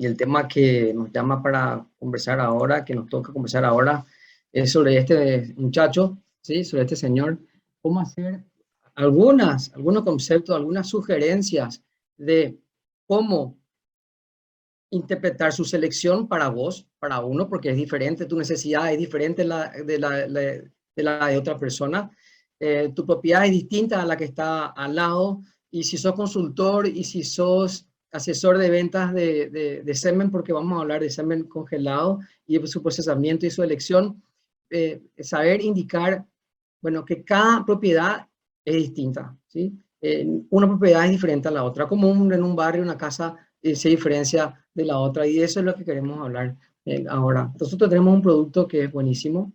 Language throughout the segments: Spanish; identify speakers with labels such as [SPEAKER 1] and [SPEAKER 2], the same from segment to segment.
[SPEAKER 1] Y el tema que nos llama para conversar ahora, que nos toca conversar ahora, es sobre este muchacho, ¿sí? Sobre este señor, cómo hacer algunos conceptos, algunas sugerencias de cómo interpretar su selección para vos, para uno, porque es diferente, tu necesidad es diferente de la de otra persona, tu propiedad es distinta a la que está al lado, y si sos consultor y si sos asesor de ventas de semen, porque vamos a hablar de semen congelado y de su procesamiento y su elección, saber indicar, bueno, que cada propiedad es distinta, ¿sí? Una propiedad es diferente a la otra, como en un barrio, una casa se diferencia de la otra, y eso es lo que queremos hablar ahora. Nosotros tenemos un producto que es buenísimo,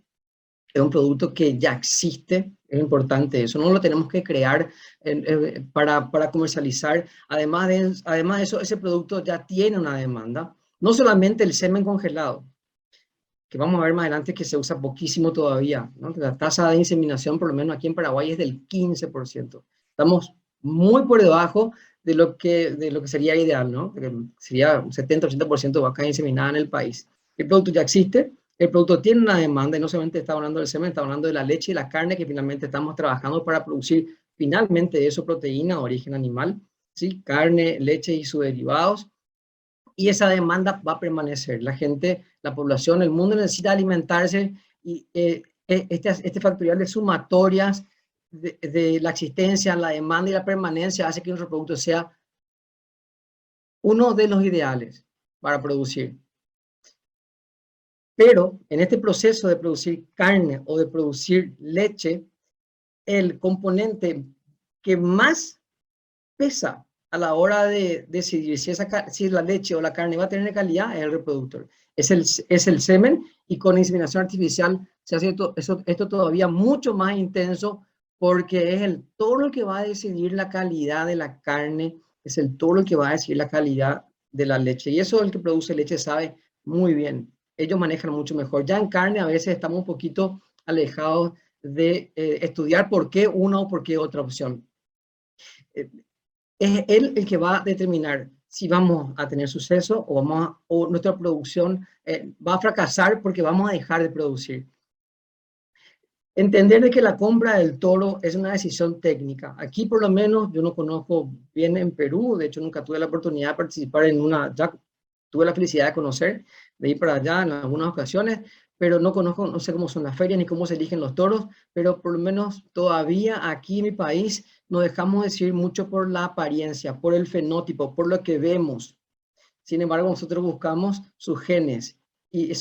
[SPEAKER 1] es un producto que ya existe, es importante eso, no lo tenemos que crear para comercializar. Además de eso, ese producto ya tiene una demanda, no solamente el semen congelado, que vamos a ver más adelante que se usa poquísimo todavía, ¿no? La tasa de inseminación, por lo menos aquí en Paraguay, es del 15%. Estamos muy por debajo de lo que sería ideal, ¿no? Que sería un 70-80% de vacas inseminadas en el país. El producto ya existe, el producto tiene una demanda, y no solamente está hablando del semen, está hablando de la leche y la carne, que finalmente estamos trabajando para producir finalmente eso, proteína de origen animal, ¿sí? Carne, leche y sus derivados. Y esa demanda va a permanecer. La gente, la población, el mundo necesita alimentarse, y este factorial de sumatorias de la existencia, la demanda y la permanencia hace que nuestro producto sea uno de los ideales para producir. Pero en este proceso de producir carne o de producir leche, el componente que más pesa a la hora de decidir si la leche o la carne va a tener calidad es el reproductor. Es el semen, y con inseminación artificial se hace esto todavía mucho más intenso, porque es el toro el que va a decidir la calidad de la carne, es el toro el que va a decidir la calidad de la leche. Y eso el que produce leche sabe muy bien. Ellos manejan mucho mejor. Ya en carne a veces estamos un poquito alejados de estudiar por qué una o por qué otra opción. Es él el que va a determinar si vamos a tener suceso o nuestra producción va a fracasar porque vamos a dejar de producir. Entender de que la compra del toro es una decisión técnica. Aquí por lo menos yo no conozco bien en Perú, de hecho nunca tuve la oportunidad de participar en una, ya tuve la felicidad de conocer, de ir para allá en algunas ocasiones, pero no conozco, no sé cómo son las ferias ni cómo se eligen los toros, pero por lo menos todavía aquí en mi país nos dejamos decir mucho por la apariencia, por el fenotipo, por lo que vemos. Sin embargo, nosotros buscamos sus genes y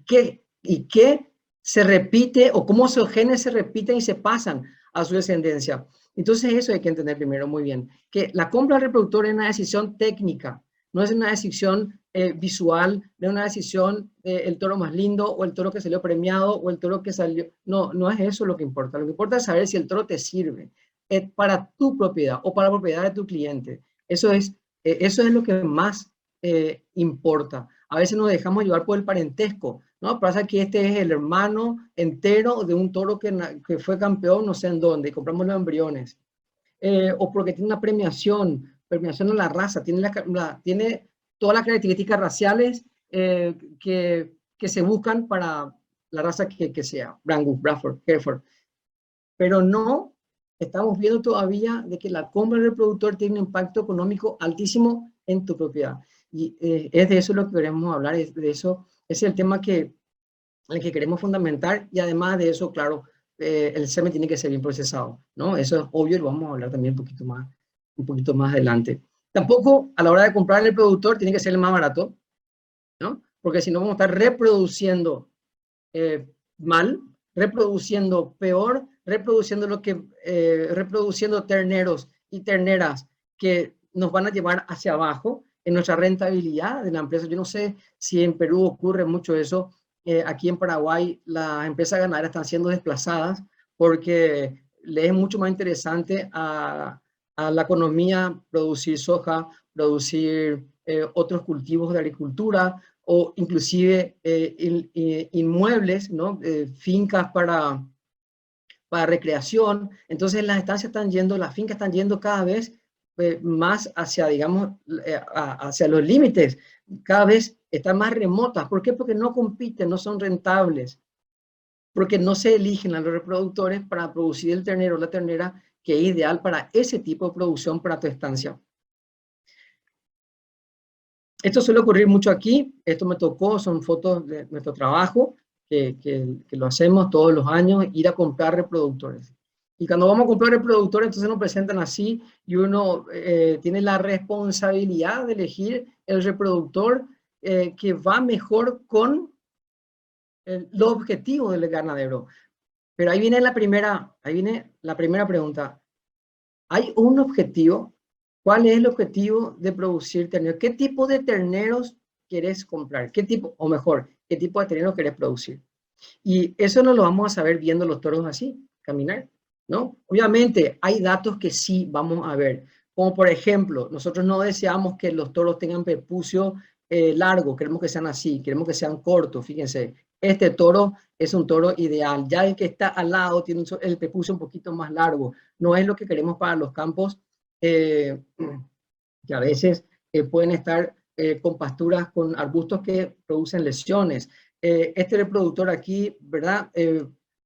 [SPEAKER 1] qué se repite, o cómo esos genes se repiten y se pasan a su descendencia. Entonces eso hay que entender primero muy bien, que la compra del reproductor es una decisión técnica, no es una decisión visual, no es una decisión el toro más lindo o el toro que salió premiado o el toro que salió, no es eso lo que importa. Lo que importa es saber si el toro te sirve para tu propiedad o para la propiedad de tu cliente. Eso es lo que más importa. A veces nos dejamos llevar por el parentesco, ¿no? Pasa que este es el hermano entero de un toro que fue campeón no sé en dónde, y compramos los embriones. O porque tiene una premiación en la raza, tiene todas las características raciales que se buscan para la raza que sea, Brangus, Bradford, Hereford. Pero no estamos viendo todavía de que la compra del reproductor tiene un impacto económico altísimo en tu propiedad. Y es de eso lo que queremos hablar, de eso es el tema el que queremos fundamentar. Y además de eso, claro, el semen tiene que ser bien procesado, ¿no? Eso es obvio, y lo vamos a hablar también un poquito más adelante. Tampoco a la hora de comprar el productor tiene que ser el más barato, ¿no? Porque si no vamos a estar reproduciendo mal, reproduciendo peor, reproduciendo terneros y terneras que nos van a llevar hacia abajo en nuestra rentabilidad de la empresa. Yo no sé si en Perú ocurre mucho eso. Aquí en Paraguay las empresas ganaderas están siendo desplazadas porque les es mucho más interesante a la economía producir soja, producir otros cultivos de agricultura, o inclusive inmuebles, ¿no? Fincas para recreación. Entonces las estancias están yendo, las fincas están yendo cada vez más hacia, digamos, hacia los límites, cada vez están más remotas. ¿Por qué? Porque no compiten, no son rentables, porque no se eligen a los reproductores para producir el ternero o la ternera que es ideal para ese tipo de producción para tu estancia. Esto suele ocurrir mucho aquí, esto me tocó, son fotos de nuestro trabajo, que lo hacemos todos los años, ir a comprar reproductores. Y cuando vamos a comprar reproductores, entonces nos presentan así y uno tiene la responsabilidad de elegir el reproductor que va mejor con los objetivos del ganadero. Pero ahí viene la primera pregunta. ¿Hay un objetivo? ¿Cuál es el objetivo de producir terneros? ¿Qué tipo de terneros querés comprar? ¿Qué tipo, o mejor, qué tipo de terneros querés producir? Y eso no lo vamos a saber viendo los toros así, caminar, ¿no? Obviamente hay datos que sí vamos a ver, como por ejemplo, nosotros no deseamos que los toros tengan prepucio largo, queremos que sean así, queremos que sean cortos, fíjense, este toro es un toro ideal, ya el que está al lado tiene el prepucio un poquito más largo, no es lo que queremos para los campos que a veces pueden estar con pasturas, con arbustos que producen lesiones. Este reproductor aquí, ¿verdad?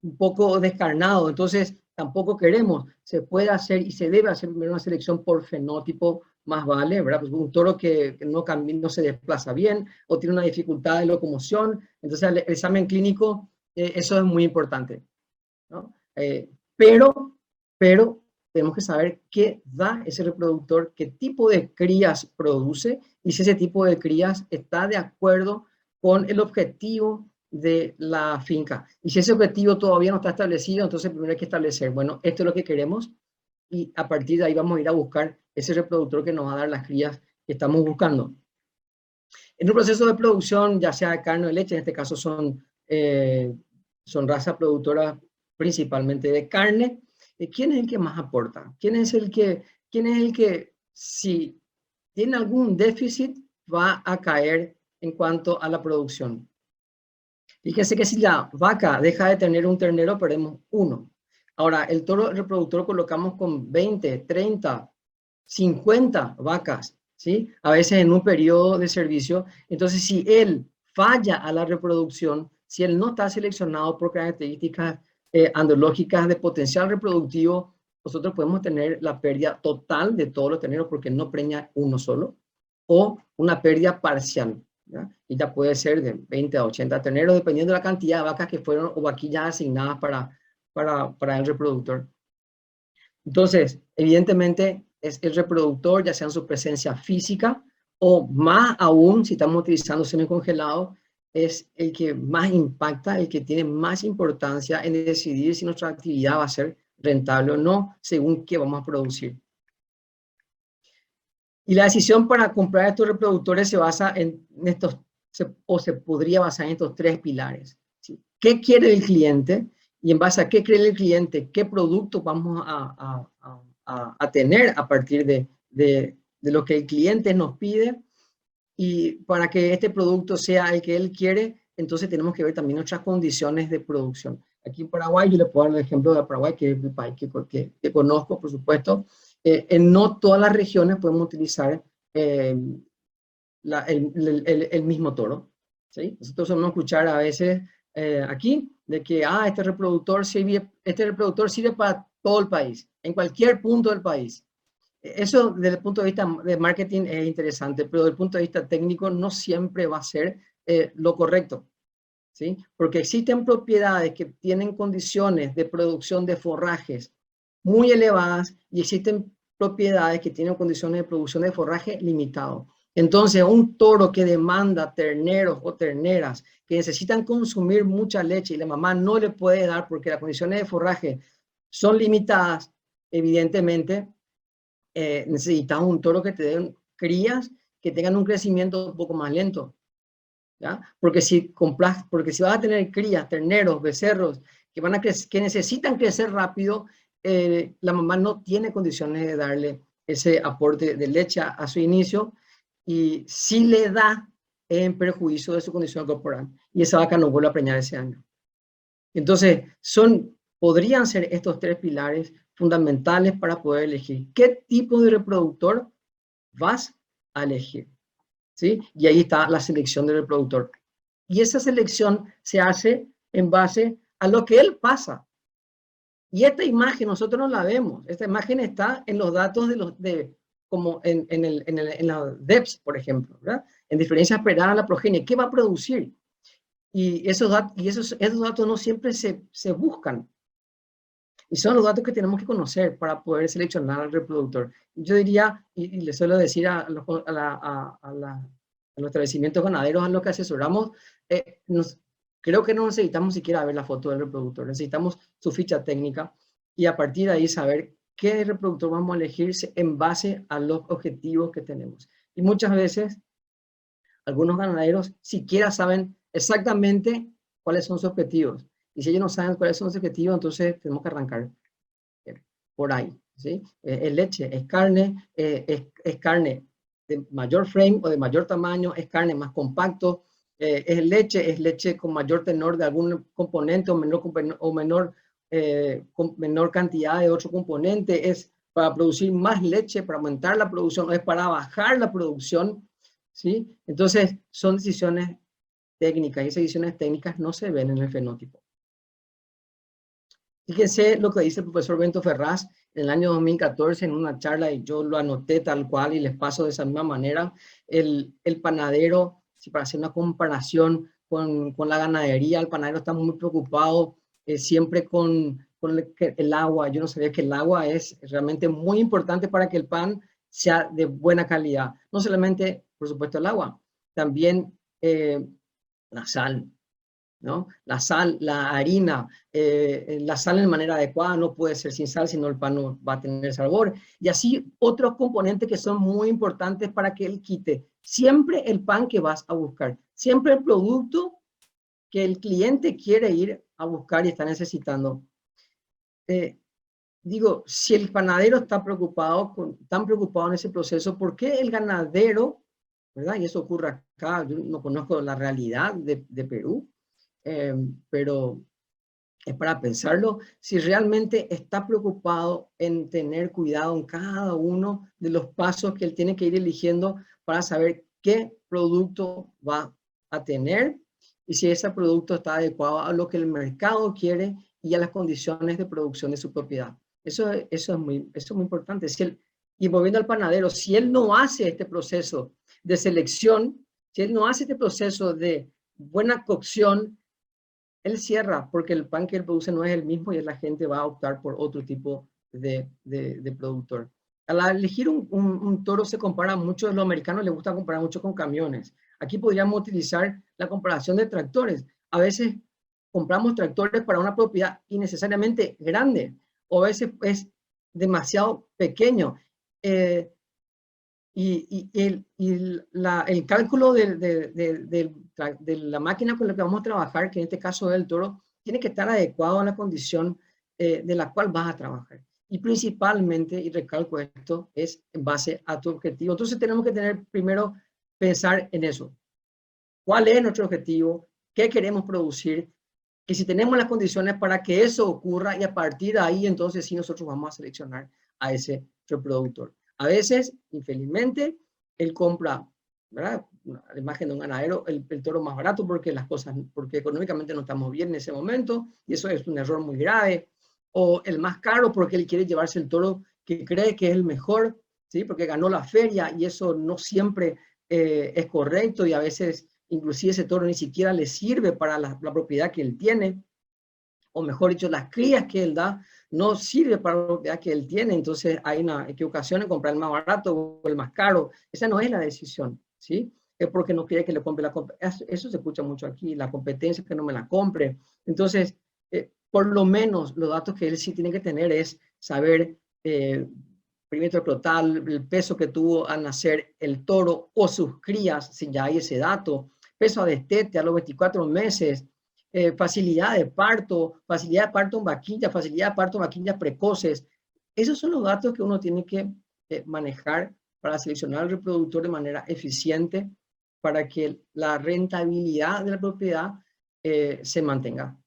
[SPEAKER 1] Un poco descarnado, entonces tampoco queremos. Se puede hacer y se debe hacer primero una selección por fenótipo, más vale, ¿verdad? Pues un toro que no se desplaza bien o tiene una dificultad de locomoción, entonces el examen clínico, eso es muy importante, ¿no? Pero tenemos que saber qué da ese reproductor, qué tipo de crías produce y si ese tipo de crías está de acuerdo con el objetivo de la finca. Y si ese objetivo todavía no está establecido, entonces primero hay que establecer, bueno, esto es lo que queremos y a partir de ahí vamos a ir a buscar ese reproductor que nos va a dar las crías que estamos buscando. En un proceso de producción, ya sea de carne o de leche, en este caso son razas productoras principalmente de carne, ¿quién es el que más aporta? ¿Quién es el que si tiene algún déficit va a caer en cuanto a la producción? Fíjense que si la vaca deja de tener un ternero, perdemos uno. Ahora, el toro reproductor colocamos con 20, 30, 50 vacas, ¿sí? A veces en un periodo de servicio. Entonces, si él falla a la reproducción, si él no está seleccionado por características andrológicas de potencial reproductivo, nosotros podemos tener la pérdida total de todos los terneros porque no preña uno solo, o una pérdida parcial, ¿ya? Y ya puede ser de 20 a 80 terneros, dependiendo de la cantidad de vacas que fueron o vaquillas asignadas para el reproductor. Entonces, evidentemente, es el reproductor, ya sea en su presencia física o más aún, si estamos utilizando semicongelado, es el que más impacta, el que tiene más importancia en decidir si nuestra actividad va a ser rentable o no, según qué vamos a producir. Y la decisión para comprar estos reproductores se basa en estos, se podría basar en estos tres pilares, ¿sí? ¿Qué quiere el cliente? Y en base a qué cree el cliente, qué producto vamos a tener a partir de lo que el cliente nos pide. Y para que este producto sea el que él quiere, entonces tenemos que ver también nuestras condiciones de producción. Aquí en Paraguay, yo le puedo dar el ejemplo de Paraguay, que es el país que conozco, por supuesto. En no todas las regiones podemos utilizar el mismo toro, ¿sí? Nosotros solemos escuchar a veces aquí de que este reproductor sirve para todo el país, en cualquier punto del país. Eso desde el punto de vista de marketing es interesante, pero desde el punto de vista técnico no siempre va a ser lo correcto, ¿sí? Porque existen propiedades que tienen condiciones de producción de forrajes muy elevadas y existen propiedades que tienen condiciones de producción de forraje limitado. Entonces, un toro que demanda terneros o terneras que necesitan consumir mucha leche y la mamá no le puede dar porque las condiciones de forraje son limitadas, evidentemente, necesitas un toro que te den crías que tengan un crecimiento un poco más lento, ¿ya? Porque si vas a tener crías, terneros, becerros, que necesitan crecer rápido, la mamá no tiene condiciones de darle ese aporte de leche a su inicio y si le da en perjuicio de su condición corporal y esa vaca no vuelve a preñar ese año. Entonces, son podrían ser estos 3 pilares fundamentales para poder elegir qué tipo de reproductor vas a elegir, ¿sí? Y ahí está la selección del reproductor. Y esa selección se hace en base a lo que él pasa. Y esta imagen nosotros no la vemos. Esta imagen está en los datos como en la DEPS, por ejemplo, ¿verdad? En diferencia esperada a la progenie. ¿Qué va a producir? Y esos datos no siempre se buscan. Y son los datos que tenemos que conocer para poder seleccionar al reproductor. Yo diría, y le suelo decir a los establecimientos ganaderos a los que asesoramos, creo que no necesitamos siquiera ver la foto del reproductor, necesitamos su ficha técnica y a partir de ahí saber qué reproductor vamos a elegir en base a los objetivos que tenemos. Y muchas veces, algunos ganaderos siquiera saben exactamente cuáles son sus objetivos. Y si ellos no saben cuáles son sus objetivos, entonces tenemos que arrancar por ahí, ¿sí? Es leche, es carne de mayor frame o de mayor tamaño, es carne más compacto, es leche con mayor tenor de algún componente con menor cantidad de otro componente, es para producir más leche, para aumentar la producción, o es para bajar la producción, ¿sí? Entonces, son decisiones técnicas y esas decisiones técnicas no se ven en el fenotipo. Fíjense lo que dice el profesor Bento Ferraz en el año 2014 en una charla, y yo lo anoté tal cual y les paso de esa misma manera. El panadero, si para hacer una comparación con la ganadería, el panadero está muy preocupado siempre con el agua. Yo no sabía que el agua es realmente muy importante para que el pan sea de buena calidad. No solamente, por supuesto, el agua, también la sal, ¿no? La sal, la harina, la sal en manera adecuada no puede ser sin sal, sino el pan no va a tener sabor. Y así otros componentes que son muy importantes para que él quite. Siempre el pan que vas a buscar, siempre el producto que el cliente quiere ir a buscar y está necesitando. Digo, si el panadero está tan preocupado en ese proceso, ¿por qué el ganadero, verdad? Y eso ocurre acá, yo no conozco la realidad de Perú, pero es para pensarlo, si realmente está preocupado en tener cuidado en cada uno de los pasos que él tiene que ir eligiendo para saber qué producto va a tener y si ese producto está adecuado a lo que el mercado quiere y a las condiciones de producción de su propiedad. Eso es muy importante. Y volviendo al panadero, si él no hace este proceso de selección, si él no hace este proceso de buena cocción, él cierra porque el pan que él produce no es el mismo y la gente va a optar por otro tipo de productor. Al elegir un toro se compara mucho, a los americanos les gusta comparar mucho con camiones. Aquí podríamos utilizar la comparación de tractores. A veces compramos tractores para una propiedad innecesariamente grande o a veces es demasiado pequeño. Y el cálculo de la máquina con la que vamos a trabajar, que en este caso es el toro, tiene que estar adecuado a la condición de la cual vas a trabajar. Y principalmente, y recalco esto, es en base a tu objetivo. Entonces tenemos que primero pensar en eso. ¿Cuál es nuestro objetivo? ¿Qué queremos producir? Y si tenemos las condiciones para que eso ocurra, y a partir de ahí, entonces sí nosotros vamos a seleccionar a ese reproductor. A veces, infelizmente, él compra, ¿verdad? La imagen de un ganadero, el toro más barato porque económicamente no estamos bien en ese momento, y eso es un error muy grave. O el más caro porque él quiere llevarse el toro que cree que es el mejor, ¿sí? Porque ganó la feria, y eso no siempre es correcto, y a veces inclusive ese toro ni siquiera le sirve para la propiedad que él tiene, o mejor dicho, las crías que él da no sirve para la propiedad que él tiene. Entonces hay una equivocación en comprar el más barato o el más caro. Esa no es la decisión, ¿sí? Es porque no quiere que le compre eso se escucha mucho aquí, la competencia, que no me la compre. Entonces, por lo menos los datos que él sí tiene que tener es saber perímetro total, el peso que tuvo al nacer el toro o sus crías, si ya hay ese dato, peso a destete a los 24 meses, facilidad de parto en vaquilla, facilidad de parto en vaquillas precoces. Esos son los datos que uno tiene que manejar para seleccionar al reproductor de manera eficiente para que la rentabilidad de la propiedad se mantenga.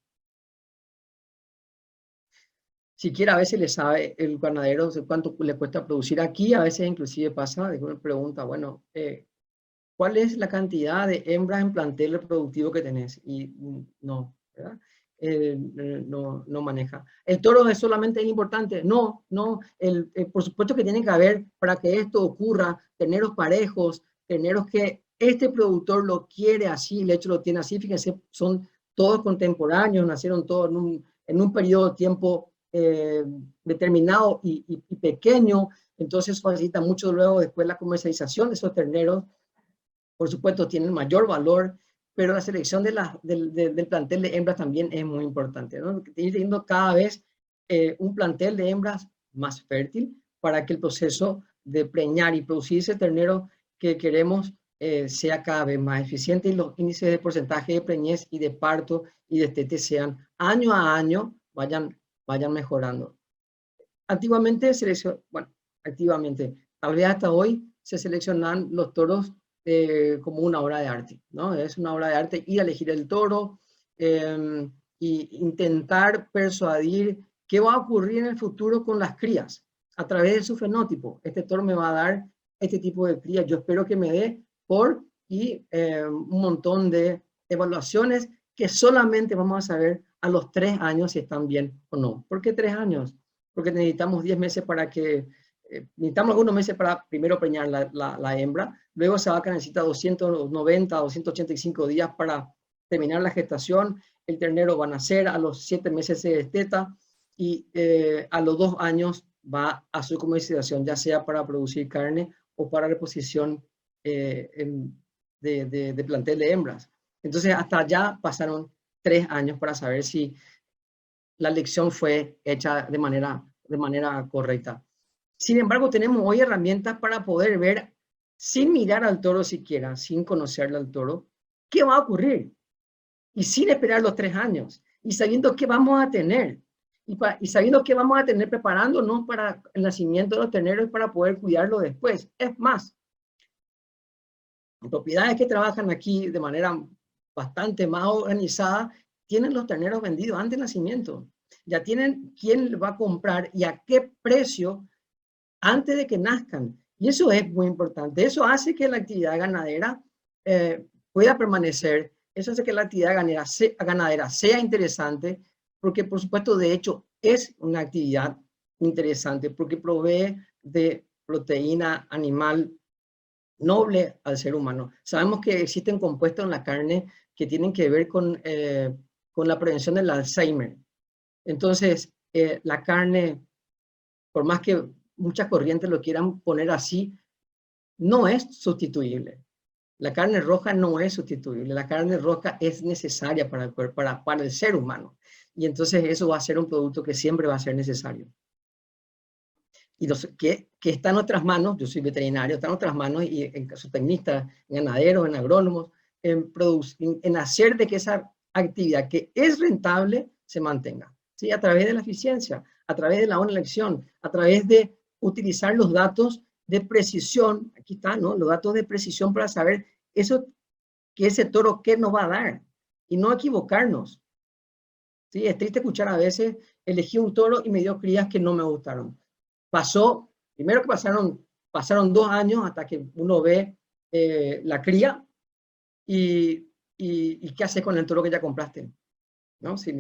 [SPEAKER 1] siquiera a veces le sabe el ganadero cuánto le cuesta producir aquí, a veces inclusive pasa, de que uno pregunta, bueno, ¿cuál es la cantidad de hembras en plantel reproductivo que tenés? Y no, ¿verdad? No maneja. ¿El toro es solamente importante? No, no. Por supuesto que tiene que haber, para que esto ocurra, terneros parejos, terneros que este productor lo quiere así, el hecho lo tiene así. Fíjense, son todos contemporáneos, nacieron todos en un periodo de tiempo determinado y pequeño. Entonces facilita mucho luego después la comercialización de esos terneros. Por supuesto, tienen mayor valor, pero la selección del plantel de hembras también es muy importante, ¿no? Ir teniendo cada vez un plantel de hembras más fértil para que el proceso de preñar y producir ese ternero que queremos sea cada vez más eficiente y los índices de porcentaje de preñez y de parto y de destete sean año a año vayan mejorando. Antiguamente, activamente, tal vez hasta hoy se seleccionan los toros como una obra de arte, ¿no? Es una obra de arte ir a elegir el toro y intentar persuadir qué va a ocurrir en el futuro con las crías a través de su fenotipo. Este toro me va a dar este tipo de crías, yo espero que me dé un montón de evaluaciones que solamente vamos a saber a los 3 años si están bien o no. ¿Por qué 3 años? Porque necesitamos 10 meses necesitamos algunos meses para primero preñar la hembra, luego esa vaca necesita 290, 285 días para terminar la gestación, el ternero va a nacer, a los 7 meses se desteta y a los 2 años va a su comercialización, ya sea para producir carne o para reposición de plantel de hembras. Entonces hasta allá pasaron 3 años para saber si la elección fue hecha de manera correcta. Sin embargo, tenemos hoy herramientas para poder ver, sin mirar al toro siquiera, sin conocerle al toro, qué va a ocurrir. Y sin esperar los 3 años. Y sabiendo qué vamos a tener. Y sabiendo qué vamos a tener preparándonos para el nacimiento de los terneros para poder cuidarlo después. Es más, propiedades que trabajan aquí de manera bastante más organizada, tienen los terneros vendidos antes del nacimiento. Ya tienen quién va a comprar y a qué precio antes de que nazcan. Y eso es muy importante. Eso hace que la actividad ganadera pueda permanecer. Eso hace que la actividad ganadera sea interesante, porque por supuesto, de hecho, es una actividad interesante, porque provee de proteína animal noble al ser humano. Sabemos que existen compuestos en la carne que tienen que ver con la prevención del Alzheimer. Entonces, la carne, por más que muchas corrientes lo quieran poner así, no es sustituible. La carne roja no es sustituible. La carne roja es necesaria para el cuerpo, para el ser humano. Y entonces eso va a ser un producto que siempre va a ser necesario. Y que está en otras manos, yo soy veterinario, está en otras manos, y en caso tecnistas, en ganaderos, en agrónomos, en hacer de que esa actividad que es rentable se mantenga, ¿sí? A través de la eficiencia, a través de la buena elección, a través de utilizar los datos de precisión, aquí está, ¿no? Los datos de precisión para saber eso, que ese toro qué nos va a dar, y no equivocarnos. ¿Sí? Es triste escuchar a veces, elegí un toro y me dio crías que no me gustaron. Primero que pasaron 2 años hasta que uno ve la cría y qué haces con el toro que ya compraste, ¿no? Si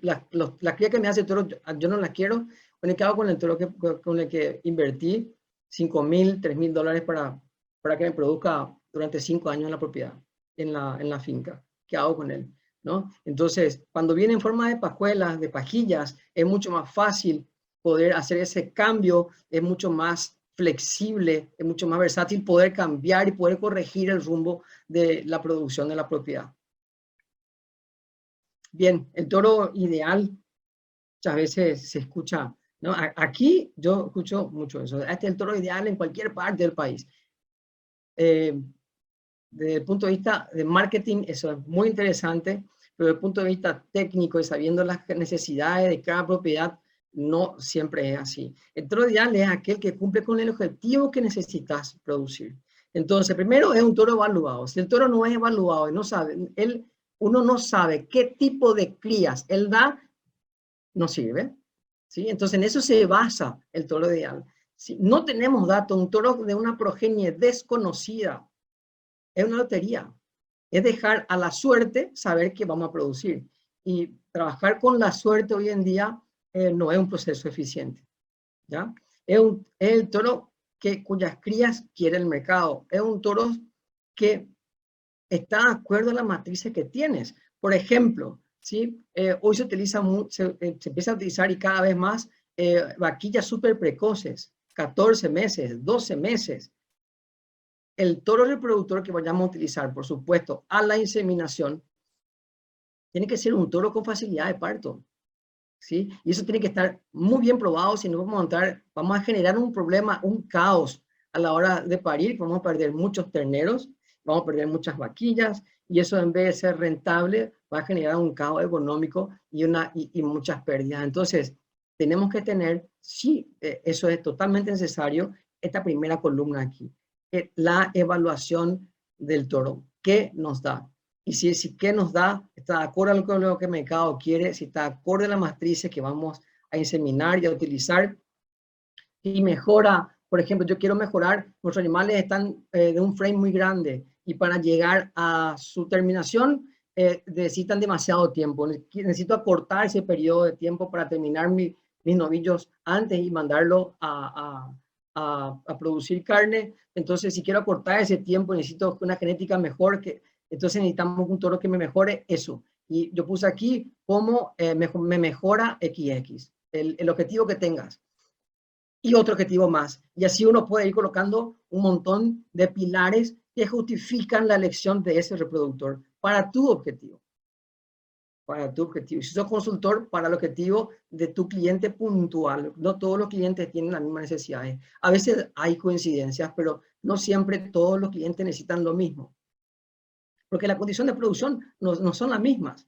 [SPEAKER 1] la cría que me hace el toro, yo no la quiero, bueno, ¿qué hago con el toro con el que invertí $5,000, $3,000 para que me produzca durante 5 años en la propiedad, en la finca? ¿Qué hago con él? ¿No? Entonces, cuando viene en forma de pajuelas, de pajillas, es mucho más fácil poder hacer ese cambio, es mucho más flexible, es mucho más versátil poder cambiar y poder corregir el rumbo de la producción de la propiedad. Bien, el toro ideal muchas veces se escucha, ¿no? Aquí yo escucho mucho eso. Este es el toro ideal en cualquier parte del país. Desde el punto de vista de marketing, eso es muy interesante, pero desde el punto de vista técnico y sabiendo las necesidades de cada propiedad, no siempre es así. El toro ideal es aquel que cumple con el objetivo que necesitas producir. Entonces, primero es un toro evaluado. Si el toro no es evaluado y no sabe, uno no sabe qué tipo de crías él da, no sirve. ¿sí? Entonces en eso se basa el toro ideal. Si no tenemos datos, un toro de una progenie desconocida es una lotería. Es dejar a la suerte saber qué vamos a producir. Y trabajar con la suerte hoy en día no es un proceso eficiente. ¿Ya? Es el toro cuyas crías quiere el mercado. Es un toro que está de acuerdo a las matrices que tienes. Por ejemplo, ¿sí? Hoy se utiliza se empieza a utilizar y cada vez más vaquillas súper precoces, 14 meses, 12 meses. El toro reproductor que vayamos a utilizar, por supuesto, a la inseminación, tiene que ser un toro con facilidad de parto, ¿sí? Y eso tiene que estar muy bien probado, si no vamos a generar un problema, un caos a la hora de parir, vamos a perder muchos terneros, vamos a perder muchas vaquillas, y eso en vez de ser rentable, va a generar un caos económico y muchas pérdidas. Entonces, tenemos que tener, sí, eso es totalmente necesario, esta primera columna aquí, la evaluación del toro. ¿Qué nos da? Y si qué nos da, está de acuerdo con lo que el mercado quiere, si está de acuerdo a las matrices que vamos a inseminar y a utilizar, y mejora, por ejemplo, yo quiero mejorar, nuestros animales están de un frame muy grande y para llegar a su terminación necesitan demasiado tiempo. Necesito acortar ese periodo de tiempo para terminar mis novillos antes y mandarlo a producir carne. Entonces, si quiero acortar ese tiempo, necesito una genética mejor, entonces necesitamos un toro que me mejore eso. Y yo puse aquí cómo me mejora XX, el objetivo que tengas y otro objetivo más. Y así uno puede ir colocando un montón de pilares que justifican la elección de ese reproductor para tu objetivo. Para tu objetivo. Si sos consultor, para el objetivo de tu cliente puntual. No todos los clientes tienen las mismas necesidades. A veces hay coincidencias, pero no siempre todos los clientes necesitan lo mismo. Porque la condición de producción no son las mismas.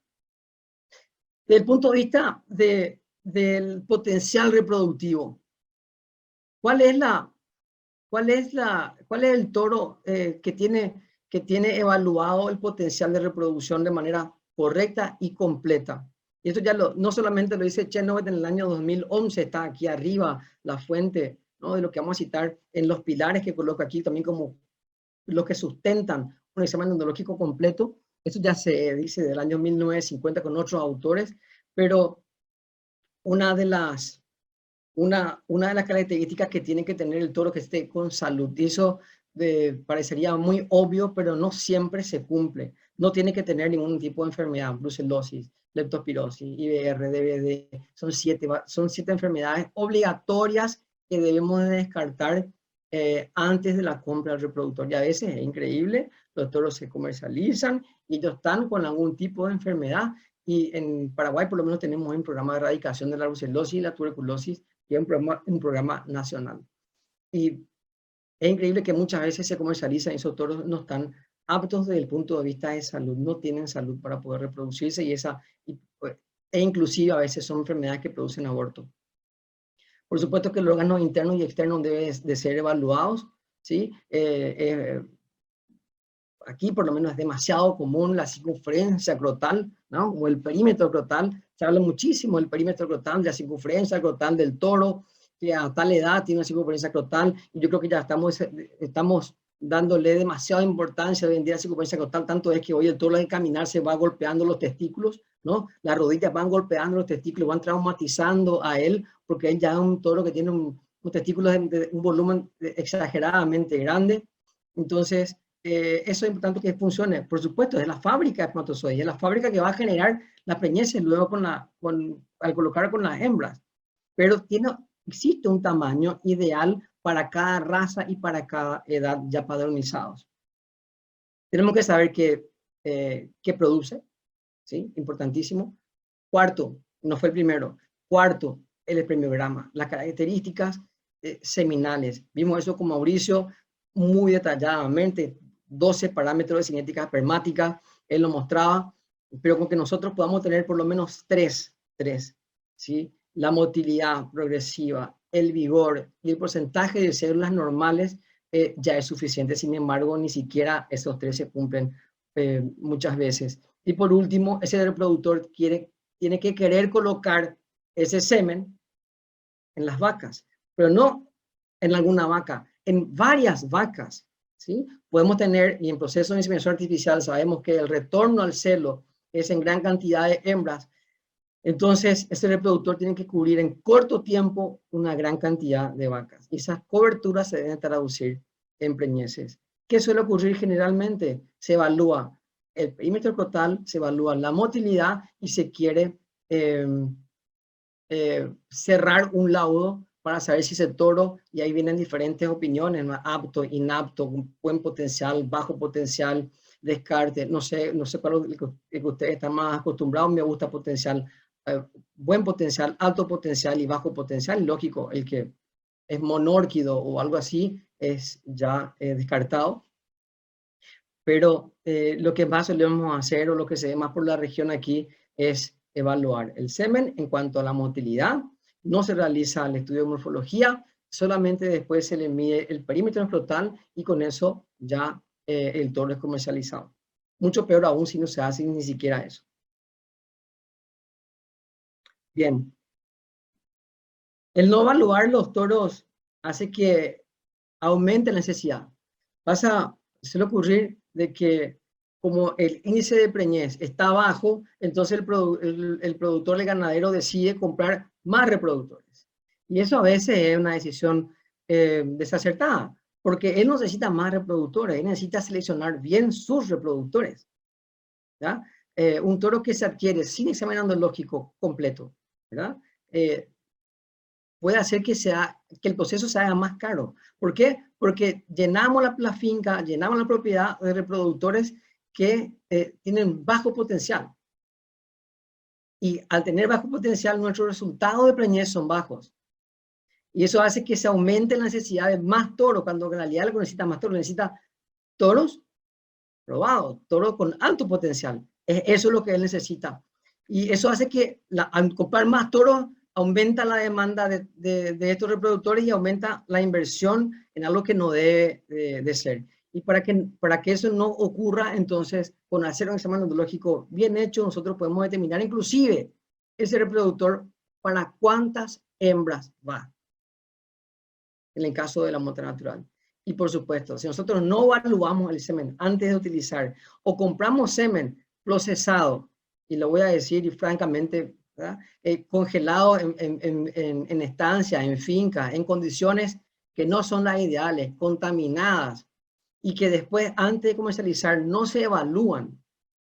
[SPEAKER 1] Desde el punto de vista del potencial reproductivo, ¿cuál es el toro que tiene evaluado el potencial de reproducción de manera correcta y completa? Y esto ya no solamente lo dice Chenoweth en el año 2011, está aquí arriba la fuente, ¿no?, de lo que vamos a citar en los pilares que coloco aquí también como los que sustentan un examen endológico completo. Eso ya se dice del año 1950 con otros autores, pero una de las características que tiene que tener el toro que esté con salud. Y eso parecería muy obvio, pero no siempre se cumple. No tiene que tener ningún tipo de enfermedad, brucelosis, leptospirosis, IBR, DBD. Son siete enfermedades obligatorias que debemos de descartar antes de la compra del reproductor. Y a veces es increíble, los toros se comercializan y ellos están con algún tipo de enfermedad. Y en Paraguay por lo menos tenemos un programa de erradicación de la brucelosis y la tuberculosis, que es un programa nacional. Y es increíble que muchas veces se comercializan y esos toros no están aptos desde el punto de vista de salud, no tienen salud para poder reproducirse e inclusive a veces son enfermedades que producen aborto. Por supuesto que los órganos internos y externos deben de ser evaluados, ¿sí? Aquí por lo menos es demasiado común la circunferencia crotal, ¿no?, o el perímetro crotal. Se habla muchísimo del perímetro crotal, de la circunferencia crotal del toro, que a tal edad tiene una circunferencia crotal, y yo creo que ya estamos dándole demasiada importancia hoy en día a la circunferencia crotal, tanto es que hoy el toro al caminar se va golpeando los testículos, ¿no? Las rodillas van golpeando los testículos, van traumatizando a él, porque él ya es un toro que tiene un testículo de un volumen exageradamente grande. Entonces, eso es importante que funcione. Por supuesto, es la fábrica de espermatozoides, es la fábrica que va a generar la preñez luego al colocar con las hembras. Pero existe un tamaño ideal para cada raza y para cada edad ya padronizados. Tenemos que saber qué produce, ¿sí? Importantísimo. Cuarto, no fue el primero. Cuarto, el espermiograma, las características seminales. Vimos eso con Mauricio muy detalladamente, 12 parámetros de cinética espermática, él lo mostraba, pero con que nosotros podamos tener por lo menos tres, ¿sí? La motilidad progresiva, el vigor y el porcentaje de células normales ya es suficiente. Sin embargo, ni siquiera esos tres se cumplen muchas veces. Y por último, ese reproductor tiene que querer colocar ese semen en las vacas, pero no en alguna vaca, en varias vacas, ¿sí? Podemos tener, y en proceso de inseminación artificial sabemos que el retorno al celo es en gran cantidad de hembras. Entonces, este reproductor tiene que cubrir en corto tiempo una gran cantidad de vacas. Y esas coberturas se deben traducir en preñeces. ¿Qué suele ocurrir generalmente? Se evalúa el perímetro escrotal, se evalúa la motilidad y se quiere cerrar un laudo para saber si ese toro, y ahí vienen diferentes opiniones, ¿no? Apto, inapto, buen potencial, bajo potencial, descarte, no sé cuál es el que ustedes están más acostumbrados. Me gusta potencial, buen potencial, alto potencial y bajo potencial. Lógico, el que es monórquido o algo así es ya descartado. Pero lo que más solemos hacer, o lo que se ve más por la región aquí, es evaluar el semen en cuanto a la motilidad. No se realiza el estudio de morfología, solamente después se le mide el perímetro escrotal y con eso ya el toro es comercializado. Mucho peor aún si no se hace ni siquiera eso. Bien. El no evaluar los toros hace que aumente la necesidad. Suele ocurrir de que como el índice de preñez está bajo, entonces el productor, el ganadero, decide comprar más reproductores. Y eso a veces es una decisión desacertada, porque él no necesita más reproductores, él necesita seleccionar bien sus reproductores. ¿Ya? Un toro que se adquiere sin examen endológico completo, ¿verdad? Puede hacer que el proceso se haga más caro. ¿Por qué? Porque llenamos la finca, llenamos la propiedad de reproductores que tienen bajo potencial. Y al tener bajo potencial, nuestros resultados de preñez son bajos. Y eso hace que se aumente la necesidad de más toros, cuando en realidad lo que necesita más toros, necesita toros probados, toros con alto potencial. Eso es lo que él necesita. Y eso hace que al comprar más toros, aumenta la demanda de estos reproductores y aumenta la inversión en algo que no debe de ser. Y para que eso no ocurra, entonces, con hacer un examen endológico bien hecho, nosotros podemos determinar inclusive ese reproductor para cuántas hembras va, en el caso de la muestra natural. Y por supuesto, si nosotros no evaluamos el semen antes de utilizar o compramos semen procesado, y lo voy a decir y francamente, congelado en estancias, en fincas, en condiciones que no son las ideales, contaminadas, y que después, antes de comercializar, no se evalúan.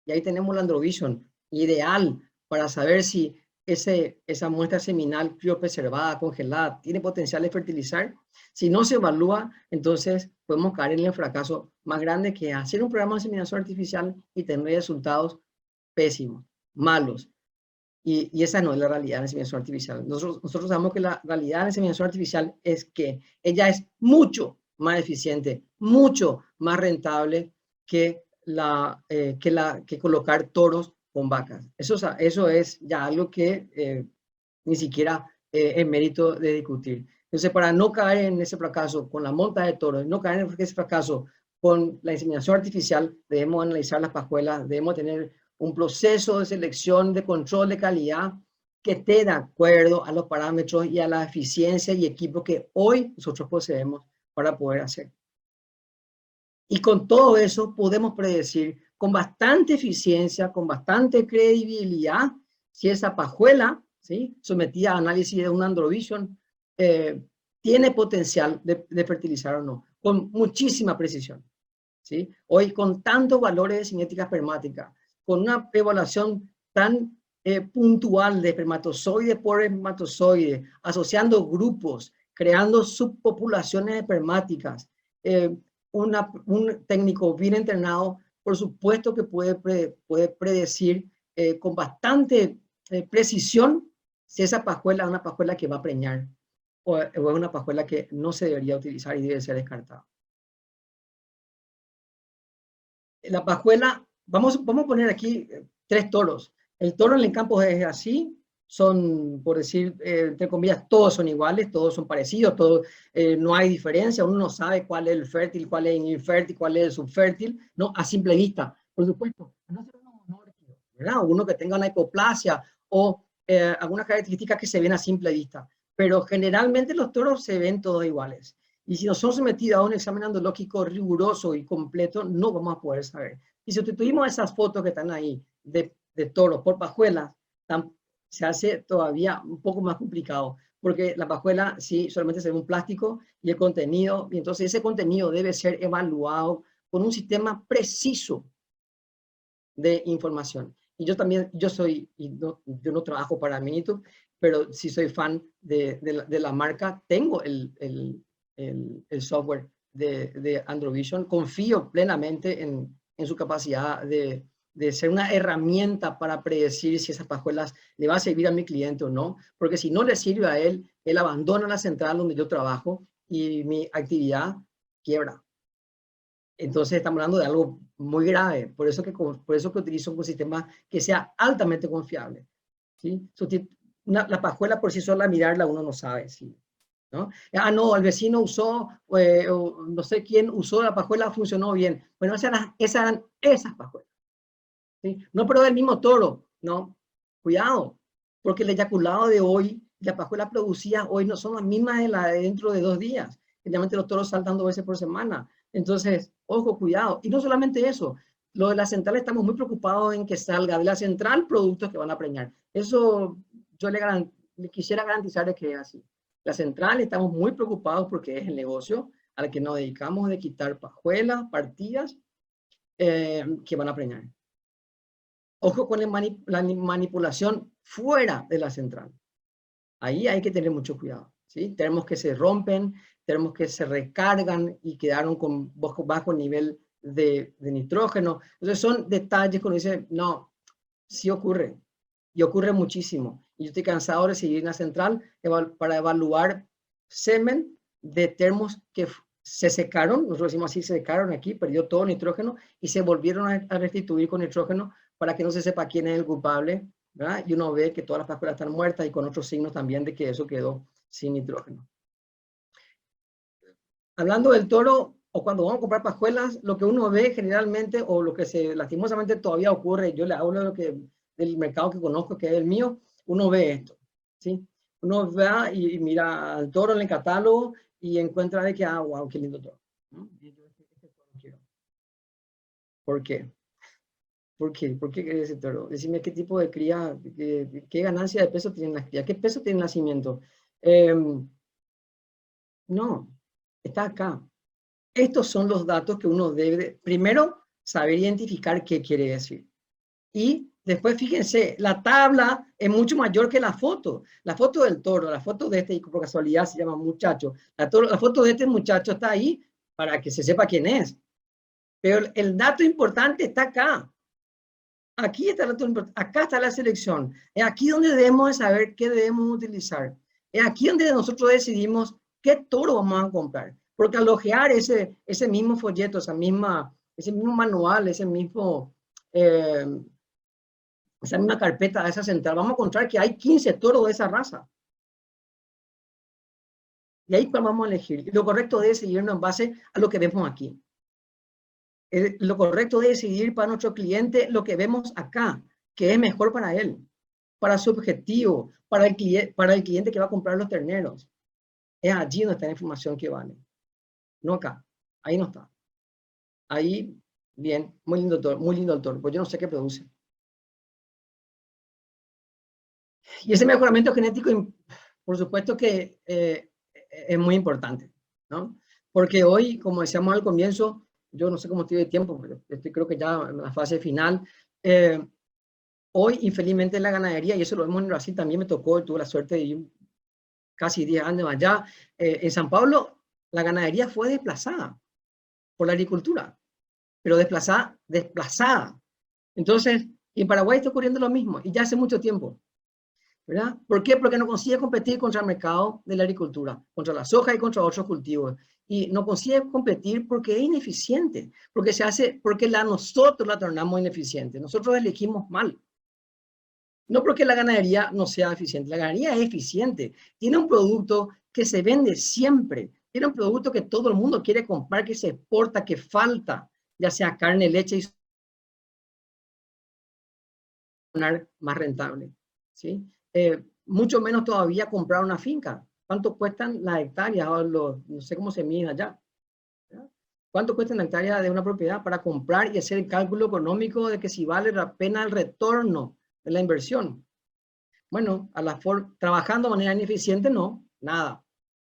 [SPEAKER 1] Y ahí tenemos la Androvision, ideal para saber si esa muestra seminal criopreservada, congelada, tiene potencial de fertilizar. Si no se evalúa, entonces podemos caer en el fracaso más grande, que es hacer un programa de inseminación artificial y tener resultados pésimos, malos. Y esa no es la realidad de la inseminación artificial. Nosotros sabemos que la realidad de la inseminación artificial es que ella es mucho más eficiente, mucho más rentable que colocar toros con vacas. Eso es ya algo que ni siquiera es mérito de discutir. Entonces, para no caer en ese fracaso con la monta de toros, no caer en ese fracaso con la inseminación artificial, debemos analizar las pajuelas, debemos tener un proceso de selección, de control de calidad que esté de acuerdo a los parámetros y a la eficiencia y equipo que hoy nosotros poseemos para poder hacer. Y con todo eso podemos predecir con bastante eficiencia, con bastante credibilidad, si esa pajuela, ¿sí?, sometida a análisis de un Androvision, tiene potencial de fertilizar o no, con muchísima precisión. ¿Sí? Hoy, con tantos valores de cinética espermática, con una evaluación tan puntual de espermatozoide por espermatozoide, asociando grupos, creando subpopulaciones espermáticas, un técnico bien entrenado, por supuesto que puede predecir con bastante precisión si esa pajuela es una pajuela que va a preñar o es una pajuela que no se debería utilizar y debe ser descartada. La pajuela, vamos a poner aquí 3 toros. El toro en el campo es así, son, por decir, entre comillas, todos son iguales, todos son parecidos, no hay diferencia, uno no sabe cuál es el fértil, cuál es el infértil, cuál es el subfértil, ¿no? A simple vista, por supuesto. No ser uno monórquido, ¿verdad? Uno que tenga una hipoplasia o algunas características que se ven a simple vista. pero generalmente los toros se ven todos iguales. Y si no son sometidos a un examen andrológico riguroso y completo, no vamos a poder saber. Y si sustituimos esas fotos que están ahí de toros por pajuelas, se hace todavía un poco más complicado, porque la pajuela sí solamente se ve un plástico y el contenido, y entonces ese contenido debe ser evaluado con un sistema preciso de información. Y yo también, yo no trabajo para Minitud, pero sí soy fan de la marca, tengo el software de Androvision, confío plenamente en su capacidad de ser una herramienta para predecir si esas pajuelas le va a servir a mi cliente o no, porque si no le sirve a él, él abandona la central donde yo trabajo y mi actividad quiebra. Entonces estamos hablando de algo muy grave, por eso que utilizo un sistema que sea altamente confiable, ¿sí? La pajuela por sí sola, mirarla uno no sabe, ¿sí? ¿No? Ah, no, el vecino usó, o no sé quién usó la pajuela, funcionó bien. Bueno, esas eran esas pajuelas, ¿sí? No, pero del mismo toro, no, cuidado, porque el eyaculado de hoy, la pajuela producida hoy no son las mismas de la de dentro de 2 días. Generalmente los toros saltan 2 veces por semana. Entonces, ojo, cuidado. Y no solamente eso, lo de la central estamos muy preocupados en que salga de la central productos que van a preñar. Eso yo le quisiera garantizar que es así. La central estamos muy preocupados porque es el negocio al que nos dedicamos de quitar pajuelas, partidas que van a preñar. Ojo con la manipulación fuera de la central. Ahí hay que tener mucho cuidado, ¿sí? Tenemos que se rompen, tenemos que se recargan y quedaron con bajo nivel de nitrógeno. Entonces son detalles que uno dice, no, sí ocurre, y ocurre muchísimo. Y yo estoy cansado de seguir en la central para evaluar semen de termos que se secaron, nosotros decimos así, se secaron aquí, perdió todo el nitrógeno y se volvieron a restituir con nitrógeno para que no se sepa quién es el culpable, ¿verdad? Y uno ve que todas las pajuelas están muertas y con otros signos también de que eso quedó sin nitrógeno. Hablando del toro, o cuando vamos a comprar pajuelas, lo que uno ve generalmente, o lo que lastimosamente todavía ocurre, yo le hablo del mercado que conozco, que es el mío, uno ve esto, ¿sí? Uno va y mira al toro en el catálogo y encuentra de que, wow, qué lindo toro, ¿no? Y yo, este toro quiero. ¿Por qué? ¿Por qué? ¿Por qué querés ese toro? Decime qué tipo de cría, qué ganancia de peso tiene la cría, qué peso tiene el nacimiento. No, está acá. Estos son los datos que uno debe, primero, saber identificar qué quiere decir. Y después, fíjense, la tabla es mucho mayor que la foto. La foto del toro, la foto de este, y por casualidad se llama muchacho. La foto de este muchacho está ahí para que se sepa quién es. Pero el dato importante está acá. Aquí está el dato importante. Acá está la selección. Es aquí donde debemos de saber qué debemos utilizar. Es aquí donde nosotros decidimos qué toro vamos a comprar. Porque al ojear ese mismo folleto, ese mismo manual, esa misma carpeta de esa central, vamos a encontrar que hay 15 toros de esa raza. Y ahí vamos a elegir. Y lo correcto es seguirnos en base a lo que vemos aquí. Lo correcto es decidir para nuestro cliente lo que vemos acá, que es mejor para él, para su objetivo, para el cliente que va a comprar los terneros. Es allí donde está la información que vale. No acá. Ahí no está. Ahí, bien, muy lindo el toro, pues yo no sé qué produce. Y ese mejoramiento genético, por supuesto que es muy importante, ¿no? Porque hoy, como decíamos al comienzo, yo no sé cómo estoy de tiempo, pero creo que ya en la fase final, hoy, infelizmente, en la ganadería, y eso lo vemos en Brasil, también me tocó, tuve la suerte de ir casi 10 años allá, en San Pablo, la ganadería fue desplazada por la agricultura, pero desplazada. Entonces, en Paraguay está ocurriendo lo mismo, y ya hace mucho tiempo, ¿verdad? ¿Por qué? Porque no consigue competir contra el mercado de la agricultura, contra la soja y contra otros cultivos. Y no consigue competir porque es ineficiente, porque nosotros la tornamos ineficiente. Nosotros elegimos mal. No porque la ganadería no sea eficiente, la ganadería es eficiente. Tiene un producto que se vende siempre. Tiene un producto que todo el mundo quiere comprar, que se exporta, que falta, ya sea carne, leche y más rentable, ¿sí? Mucho menos todavía comprar una finca. cuánto cuestan las hectáreas, o no sé cómo se mide allá. ¿Verdad? ¿Cuánto cuesta una hectárea de una propiedad para comprar y hacer el cálculo económico de que si vale la pena el retorno de la inversión? Bueno, trabajando de manera ineficiente, no, nada.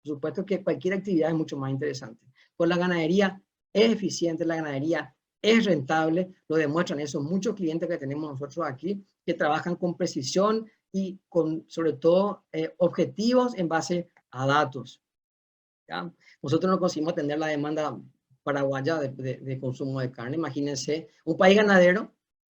[SPEAKER 1] Por supuesto que cualquier actividad es mucho más interesante. Pues la ganadería es eficiente, la ganadería es rentable, lo demuestran esos muchos clientes que tenemos nosotros aquí, que trabajan con precisión y con, sobre todo, objetivos en base a datos. ¿Ya? Nosotros no conseguimos atender la demanda paraguaya de consumo de carne. Imagínense, un país ganadero,